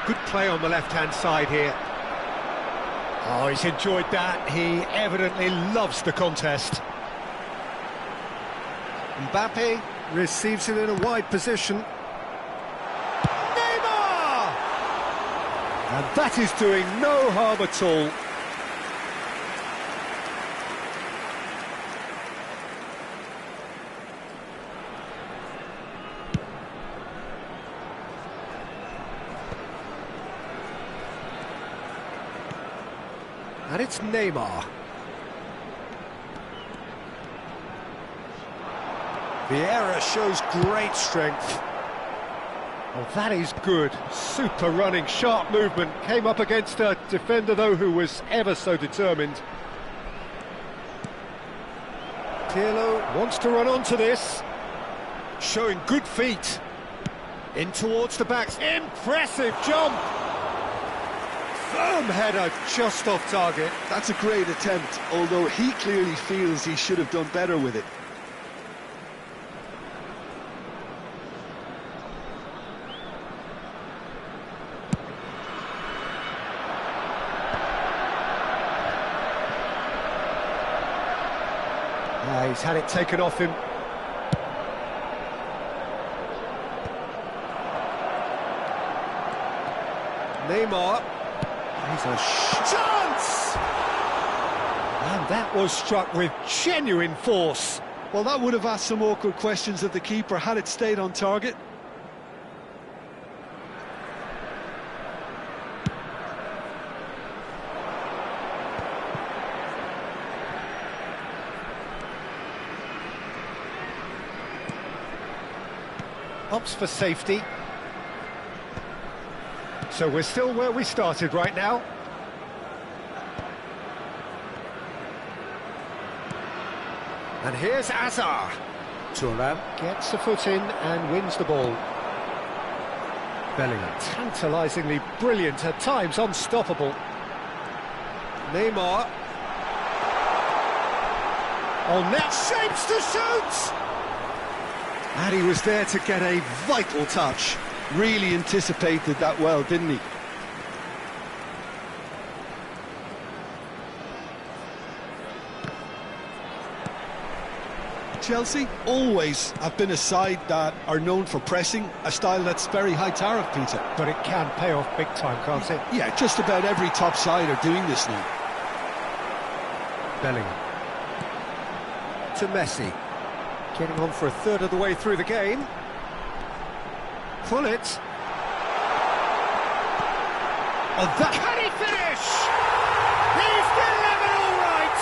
Good play on the left-hand side here. Oh, he's enjoyed that. He evidently loves the contest. Mbappe receives it in a wide position. Neymar! And that is doing no harm at all. And it's Neymar. Vieira shows great strength. Oh, that is good. Super running, sharp movement. Came up against a defender, though, who was ever so determined. Pirlo wants to run onto this. Showing good feet. In towards the backs. Impressive jump. Firm header, just off target. That's a great attempt, although he clearly feels he should have done better with it. He's had it taken off him. Neymar. He's a chance! And that was struck with genuine force. Well, that would have asked some awkward questions of the keeper had it stayed on target. Opts for safety. So we're still where we started right now. And here's Azar. Thuram gets a foot in and wins the ball. Bellingham, tantalisingly brilliant, at times unstoppable. Neymar. On net, shapes to shoot! And he was there to get a vital touch. Really anticipated that well, didn't he? Chelsea always have been a side that are known for pressing, a style that's very high tariff, Peter. But it can pay off big time, can't it? Yeah, just about every top side are doing this now. Bellingham. To Messi. Getting on for a third of the way through the game. Pull it. Oh, that... Can he finish? He's delivered all right!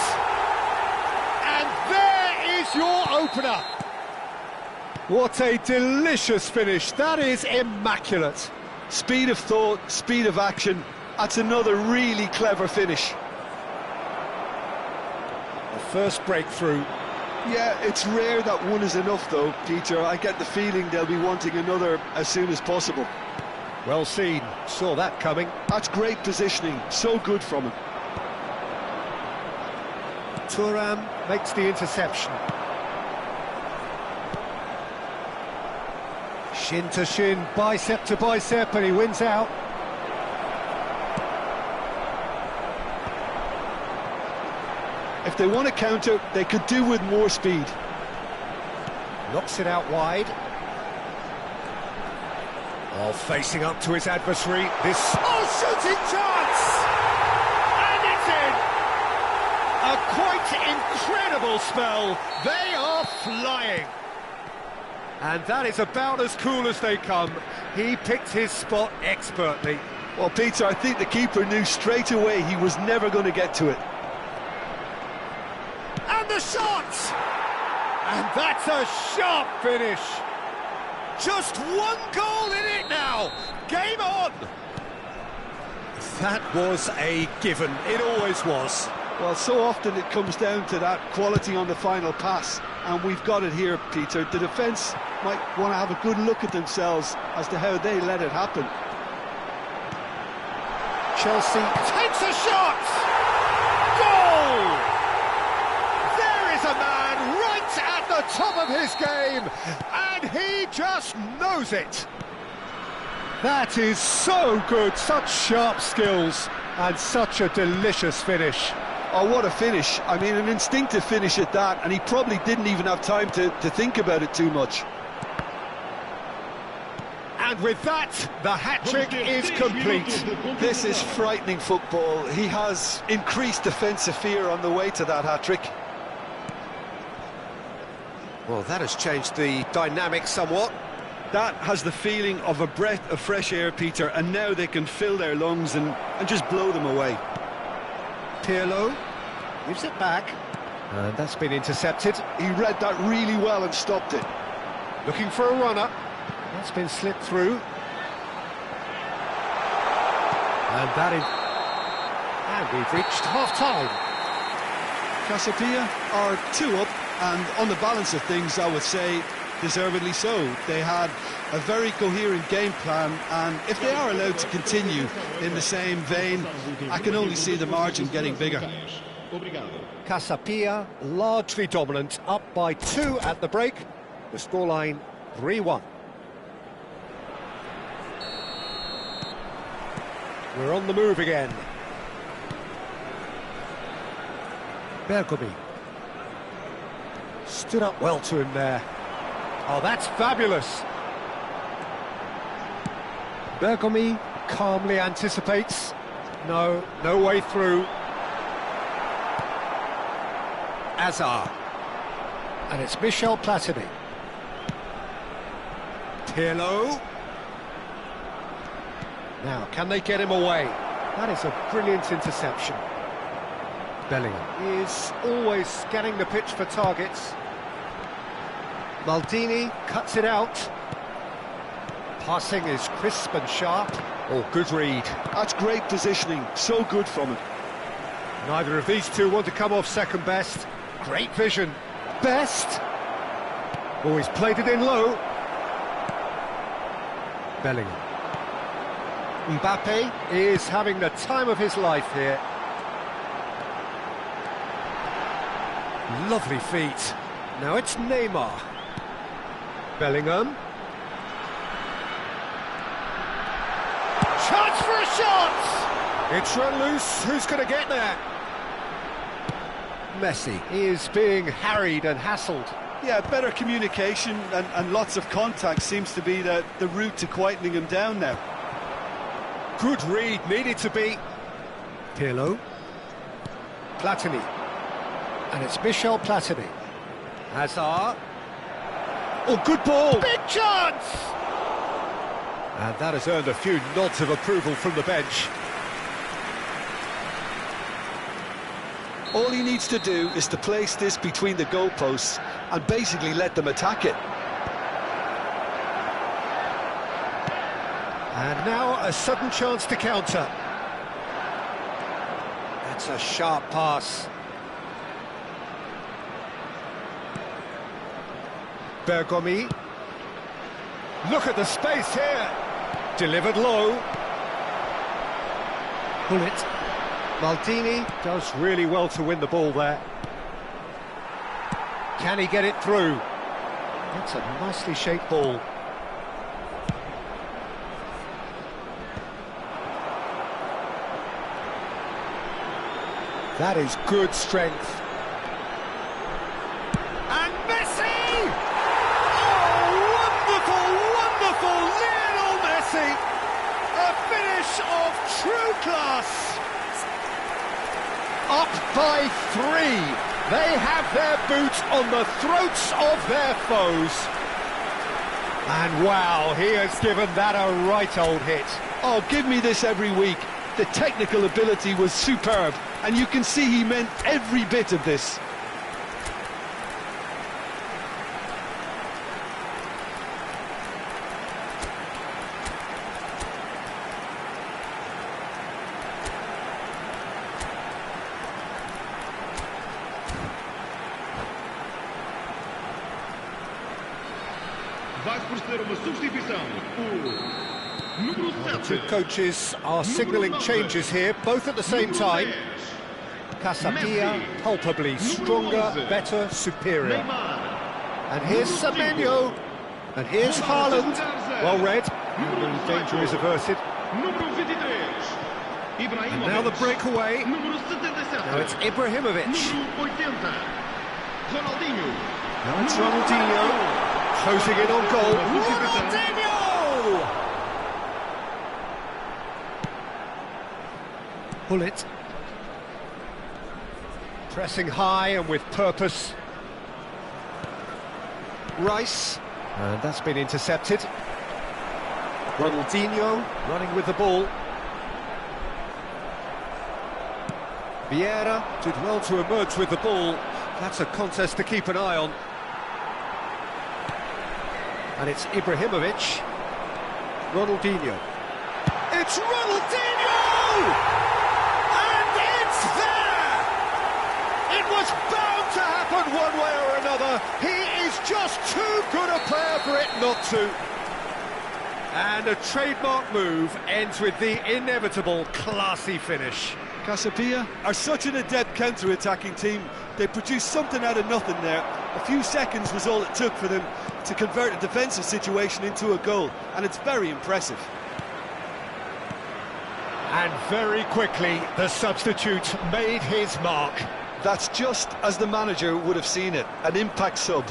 And there is your opener. What a delicious finish. That is immaculate. Speed of thought, speed of action. That's another really clever finish. The first breakthrough. Yeah, it's rare that one is enough, though, Peter. I get the feeling they'll be wanting another as soon as possible. Well seen. Saw that coming. That's great positioning. So good from him. Thuram makes the interception. Shin to shin, bicep to bicep, and he wins out. If they want to counter, they could do with more speed. Knocks it out wide. Oh, facing up to his adversary. This... Oh, shooting chance! And it's in! A quite incredible spell. They are flying. And that is about as cool as they come. He picked his spot expertly. Well, Peter, I think the keeper knew straight away he was never going to get to it. And the shot! And that's a sharp finish. Just one goal in it now. Game on. That was a given. It always was. Well, so often it comes down to that quality on the final pass, and we've got it here, Peter. The defence might want to have a good look at themselves as to how they let it happen. Chelsea takes a shot! Goal! There is a man right at the top of his game, and he just knows it. That is so good, such sharp skills, and such a delicious finish. Oh, what a finish. I mean, an instinctive finish at that, and he probably didn't even have time to think about it too much. And with that, the hat-trick is complete. This is frightening football. He has increased defensive fear on the way to that hat-trick. Well, that has changed the dynamic somewhat. That has the feeling of a breath of fresh air, Peter, and now they can fill their lungs and just blow them away. Pirlo gives it back, and that's been intercepted. He read that really well and stopped it. Looking for a runner. That's been slipped through. And we've reached half-time. Casapia are 2 up, and on the balance of things, I would say, deservedly so. They had a very coherent game plan, and if they are allowed to continue in the same vein, I can only see the margin getting bigger. Casapia largely dominant, up by 2 at the break. The scoreline 3-1. We're on the move again. Bergomi stood up well to him there. Oh, that's fabulous. Bergomi calmly anticipates. No way through. Azar. And it's Michel Platini. Pirlo. Now, can they get him away? That is a brilliant interception. Bellingham is always scanning the pitch for targets. Maldini cuts it out. Passing is crisp and sharp. Oh, good read. That's great positioning, so good from him. Neither of these two want to come off second best. Great vision. Best. Oh, he's played it in low. Bellingham. Mbappe is having the time of his life here. Lovely feet. Now it's Neymar. Bellingham. Chance for a shot! It's run loose. Who's going to get there? Messi is being harried and hassled. Yeah, better communication and lots of contact seems to be the route to quietening him down now. Good read, needed to be. Pirlo. Platini. And it's Michel Platini. Hazard. Oh, good ball. Big chance! And that has earned a few nods of approval from the bench. All he needs to do is to place this between the goalposts and basically let them attack it. And now a sudden chance to counter. That's a sharp pass. Bergomi. Look at the space here. Delivered low. Bullet. Maldini does really well to win the ball there. Can he get it through? That's a nicely shaped ball. That is good strength. And Messi! Oh, wonderful, wonderful Lionel Messi! A finish of true class. Up by 3. They have their boot on the throats of their foes. And wow, he has given that a right old hit. Oh, give me this every week. The technical ability was superb, and you can see he meant every bit of this. Vai proceder uma substituição. O número The two 7. coaches are signalling changes here, both at the same time. Casapia, palpably stronger, better, superior. And here's Semenyo. And here's Haaland. Well read. And the danger is averted. Número 23. And now the breakaway. Número 77. Now it's Ibrahimovic. Número 80. Ronaldinho. Now it's Ronaldinho. Closing in on goal. Ronaldinho! Bullet. Pressing high and with purpose. Rice. And that's been intercepted. Ronaldinho running with the ball. Vieira did well to emerge with the ball. That's a contest to keep an eye on. And it's Ibrahimovic. Ronaldinho. It's Ronaldinho! And it's there! It was bound to happen one way or another. He is just too good a player for it not to. And a trademark move ends with the inevitable classy finish. Casapia are such an adept counter-attacking team. They produced something out of nothing there. A few seconds was all it took for them to convert a defensive situation into a goal, and it's very impressive. And very quickly, the substitute made his mark. That's just as the manager would have seen it, an impact sub.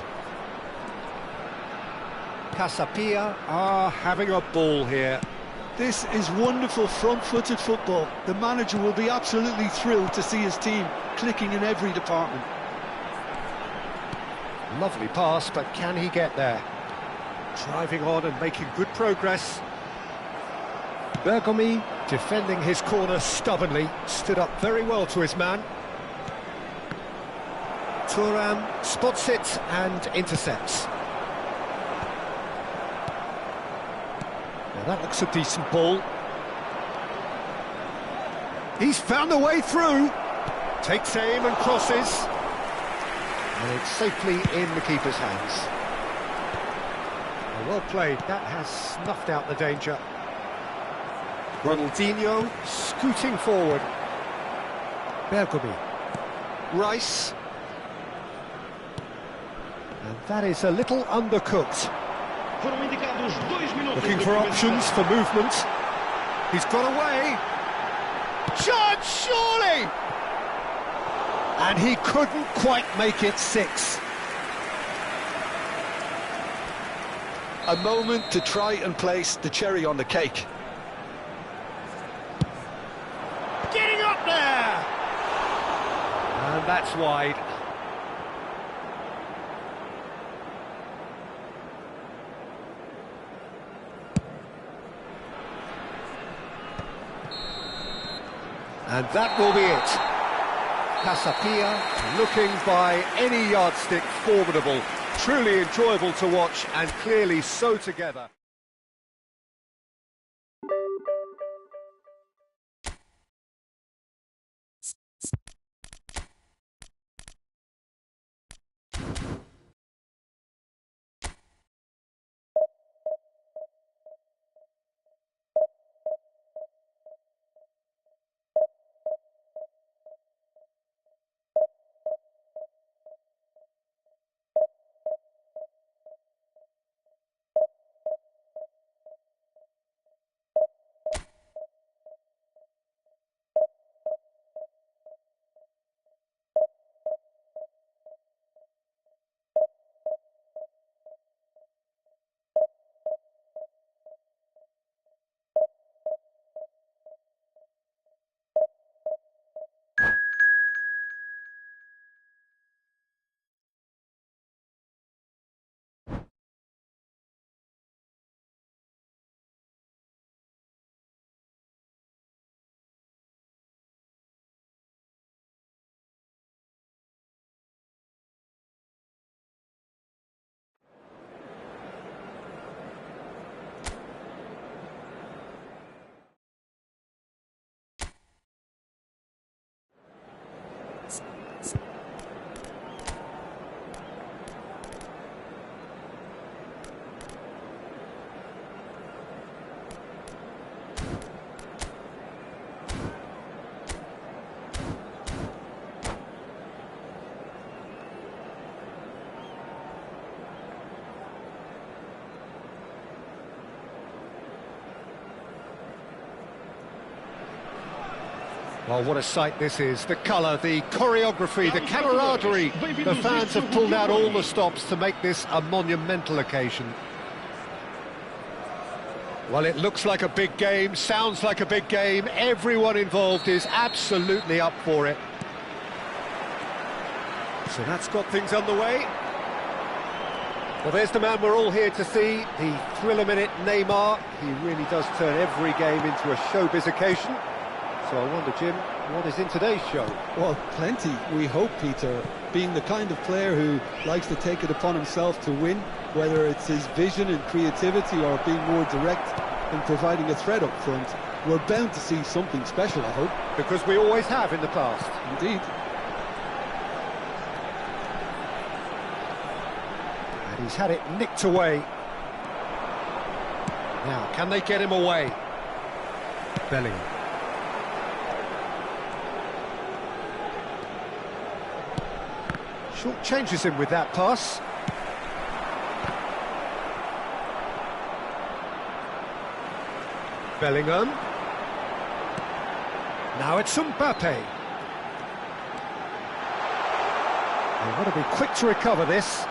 Casapia are having a ball here. This is wonderful front-footed football. The manager will be absolutely thrilled to see his team clicking in every department. Lovely pass, but can he get there? Driving on and making good progress. Bergomi defending his corner stubbornly, stood up very well to his man. Thuram spots it and intercepts. Now that looks a decent ball. He's found a way through. Takes aim and crosses. And it's safely in the keeper's hands. Well played, that has snuffed out the danger. Ronaldinho scooting forward. Bergomi. Rice. And that is a little undercooked. Foram indicados 2 minutos. Looking for options for movement. He's got away. Chance, surely! And he couldn't quite make it 6. A moment to try and place the cherry on the cake. Getting up there! And that's wide. And that will be it. Casapia looking by any yardstick formidable. Truly enjoyable to watch and clearly so together. Well, what a sight this is. The colour, the choreography, the camaraderie. The fans have pulled out all the stops to make this a monumental occasion. Well, it looks like a big game, sounds like a big game. Everyone involved is absolutely up for it. So that's got things underway. Well, there's the man we're all here to see, the thriller-minute Neymar. He really does turn every game into a showbiz occasion. So I wonder, Jim, what is in today's show? Well, plenty, we hope, Peter. Being the kind of player who likes to take it upon himself to win, whether it's his vision and creativity or being more direct in providing a threat up front, we're bound to see something special, I hope. Because we always have in the past. Indeed. And he's had it nicked away. Now, can they get him away? Bellingham. Short changes him with that pass. Bellingham. Now it's Mbappe. They've got to be quick to recover this.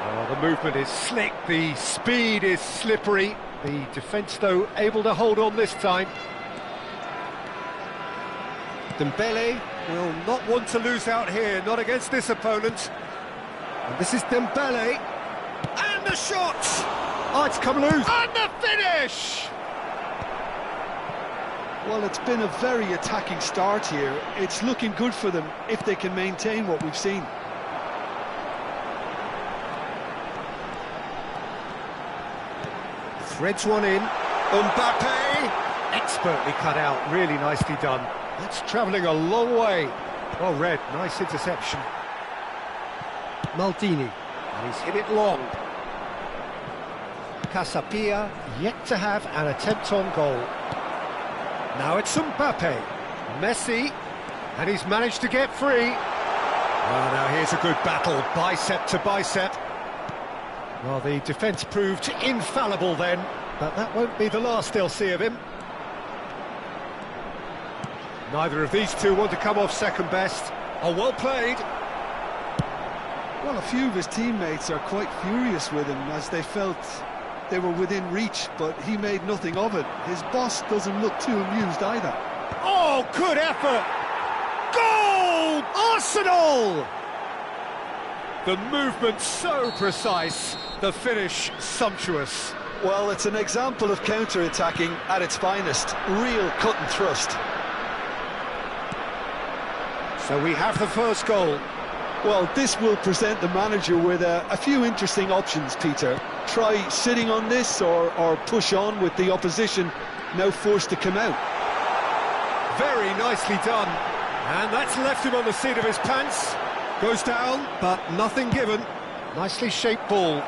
Oh, the movement is slick, the speed is slippery. The defence, though, able to hold on this time. Dembele will not want to lose out here, not against this opponent. And this is Dembele. And the shot! Oh, it's come loose. And the finish! Well, it's been a very attacking start here. It's looking good for them if they can maintain what we've seen. Threads one in. Mbappe! Expertly cut out, really nicely done. That's travelling a long way. Well read, nice interception. Maldini, and he's hit it long. Casapia, yet to have an attempt on goal. Now it's Mbappe. Messi, and he's managed to get free. Oh, now here's a good battle, bicep to bicep. Well, the defence proved infallible then, but that won't be the last they'll see of him. Neither of these two want to come off second best. Oh, well played. Well, a few of his teammates are quite furious with him as they felt they were within reach, but he made nothing of it. His boss doesn't look too amused either. Oh, good effort! Goal! Arsenal! The movement so precise, the finish sumptuous. Well, it's an example of counter-attacking at its finest. Real cut and thrust. So we have the first goal. Well, this will present the manager with a few interesting options, Peter. Try sitting on this or push on with the opposition now forced to come out. Very nicely done. And that's left him on the seat of his pants. Goes down, but nothing given. Nicely shaped ball.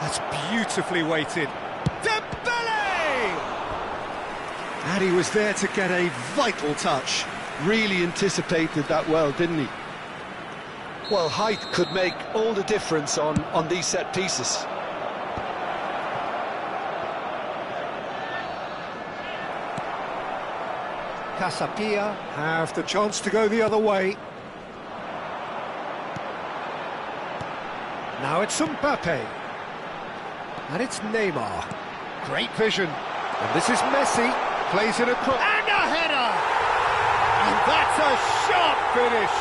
That's beautifully weighted. Dembele! And he was there to get a vital touch. Really anticipated that well, didn't he? Well, height could make all the difference on these set pieces. Casapia have the chance to go the other way. Now it's Mbappe. And it's Neymar. Great vision. And this is Messi. Plays it across. And a header! And that's a sharp finish.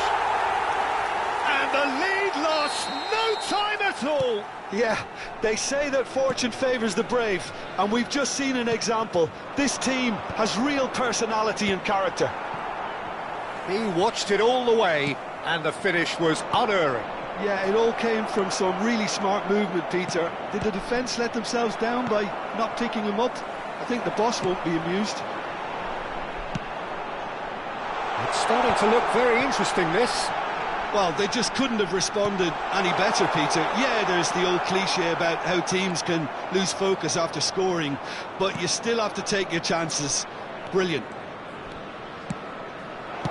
And the lead lost no time at all. Yeah, they say that fortune favours the brave, and we've just seen an example. This team has real personality and character. He watched it all the way, and the finish was unerring. Yeah, it all came from some really smart movement, Peter. Did the defence let themselves down by not picking him up? I think the boss won't be amused. It's starting to look very interesting, this. Well, they just couldn't have responded any better, Peter. Yeah, there's the old cliche about how teams can lose focus after scoring, but you still have to take your chances. Brilliant.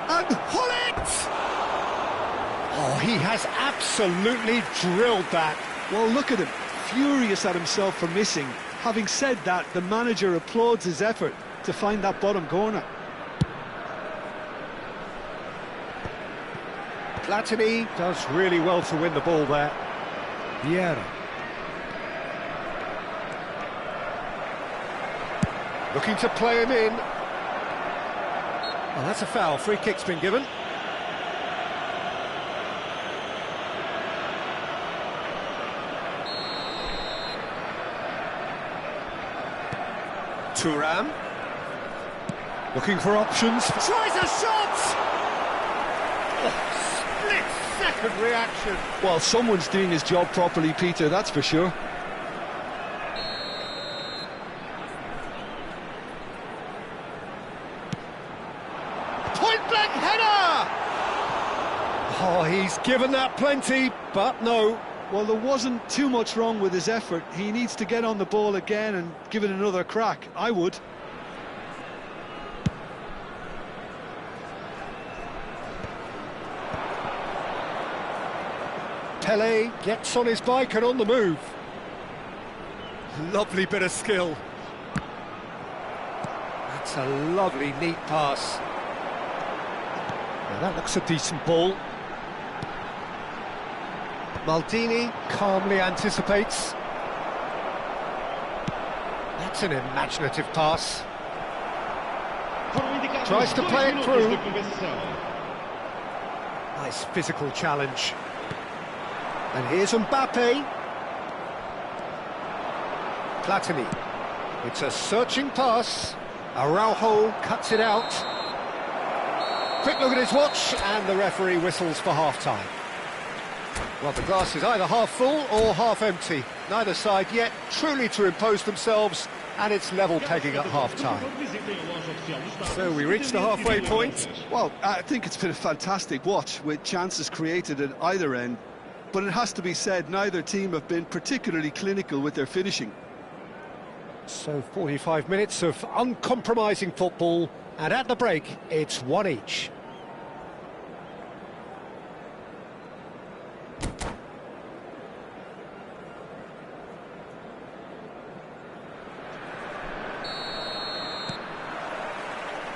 And Hullet! Oh, he has absolutely drilled that. Well, look at him, furious at himself for missing. Having said that, the manager applauds his effort to find that bottom corner. Platini does really well to win the ball there. Vieira. Looking to play him in. Well, that's a foul. Free kick's been given. Thuram. Looking for options. Tries a shot! Oh, split-second reaction. Well, someone's doing his job properly, Peter, that's for sure. Point-blank header! Oh, he's given that plenty, but no. Well, there wasn't too much wrong with his effort. He needs to get on the ball again and give it another crack. I would. Pele gets on his bike and on the move. Lovely bit of skill. That's a lovely, neat pass. Now that looks a decent ball. Maldini calmly anticipates. That's an imaginative pass. Tries to play it through. Nice physical challenge. And here's Mbappe. Platini. It's a searching pass. Araujo cuts it out. Quick look at his watch, and the referee whistles for half-time. Well, the glass is either half full or half empty. Neither side yet truly to impose themselves, and it's level pegging at half-time. So we reach the halfway point. Well, I think it's been a fantastic watch with chances created at either end. But it has to be said, neither team have been particularly clinical with their finishing. So 45 minutes of uncompromising football, and at the break, it's one each.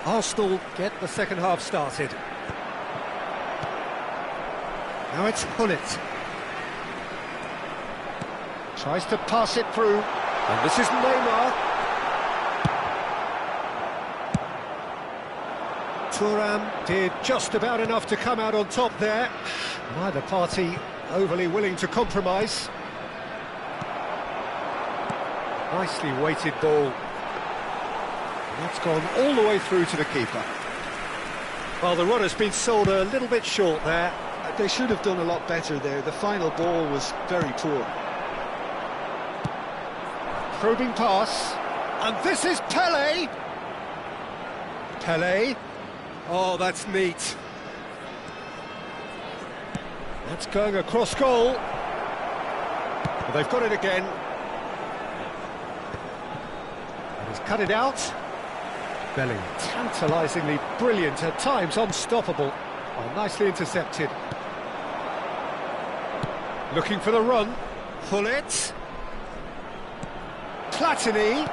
Arsenal get the second half started. Now it's Hullet. Tries to pass it through, and this is Neymar. Thuram did just about enough to come out on top there. Neither party overly willing to compromise. Nicely weighted ball. That's gone all the way through to the keeper. Well, the run has been sold a little bit short there. They should have done a lot better there. The final ball was very poor. Probing pass, and this is Pele. Pele. Oh, that's neat. That's going across goal. Well, they've got it again. And he's cut it out. Bellingham, tantalisingly brilliant, at times unstoppable. Oh, nicely intercepted. Looking for the run. Hullet. Platini.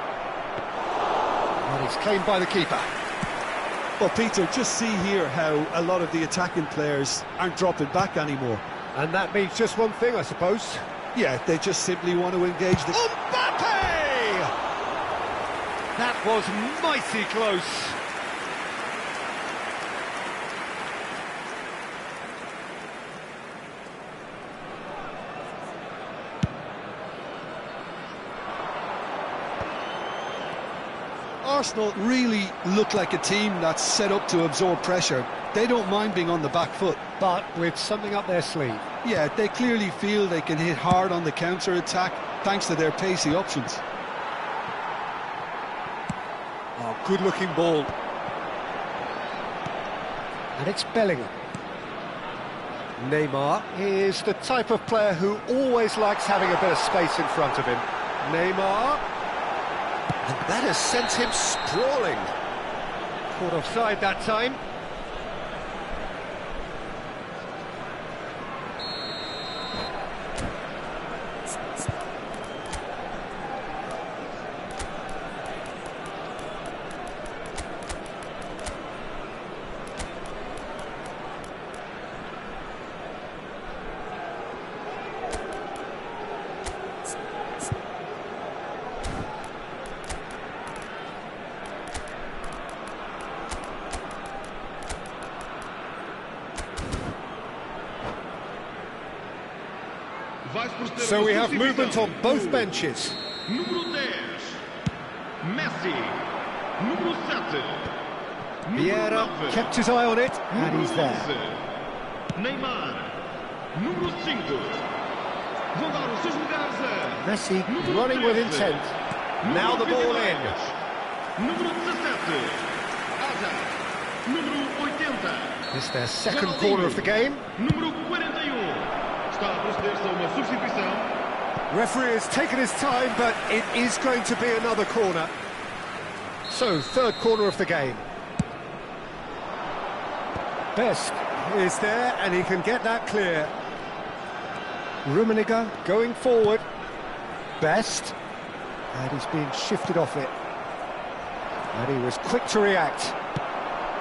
And he's claimed by the keeper. Well, Peter, just see here how a lot of the attacking players aren't dropping back anymore. And that means just one thing, I suppose. Yeah, they just simply want to engage the... Mbappe! That was mighty close. Arsenal really look like a team that's set up to absorb pressure. They don't mind being on the back foot. But with something up their sleeve. Yeah, they clearly feel they can hit hard on the counter-attack thanks to their pacey options. Oh, good-looking ball. And it's Bellingham. Neymar is the type of player who always likes having a bit of space in front of him. Neymar. And that has sent him sprawling. Caught offside that time. So we have movement on both benches. Número 10, Messi. Número 7, Vieira kept his eye on it, and he's there. Neymar. Número 5. Vão dar os seus lugares a Messi número running with 13. intent. Now the ball in. Número 17. Hazard. Número 80. It's their second corner of the game. Número 41. Está a proceder-se a uma substituição. Referee has taken his time, but it is going to be another corner. So, third corner of the game. Best is there, and he can get that clear. Rummenigge going forward. Best. And he's being shifted off it. And he was quick to react.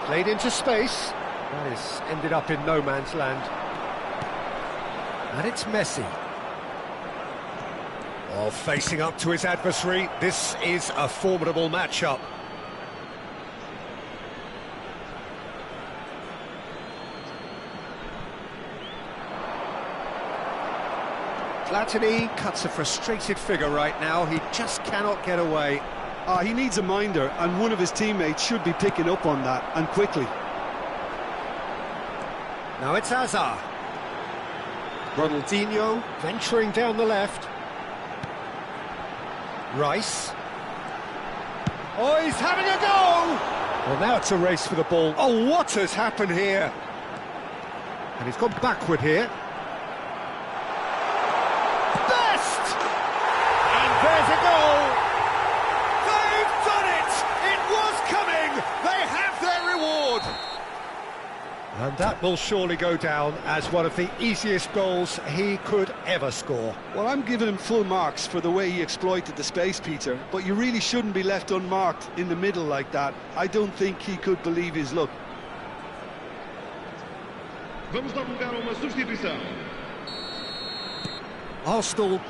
Played into space. That is ended up in no man's land. And it's Messi. Oh, facing up to his adversary. This is a formidable matchup. Platini cuts a frustrated figure right now. He just cannot get away. He needs a minder, and one of his teammates should be picking up on that, and quickly. Now it's Hazard. Ronaldinho venturing down the left. Rice. Oh, he's having a go! Well, now it's a race for the ball. Oh, what has happened here? And he's gone backward here. Best! And there's a goal! They've done it! It was coming! They have their reward! And that will surely go down as one of the easiest goals he could ever score. Well, I'm giving him full marks for the way he exploited the space, Peter, but you really shouldn't be left unmarked in the middle like that. I don't think he could believe his luck. Vamos dar lugar a uma substituição. Arsenal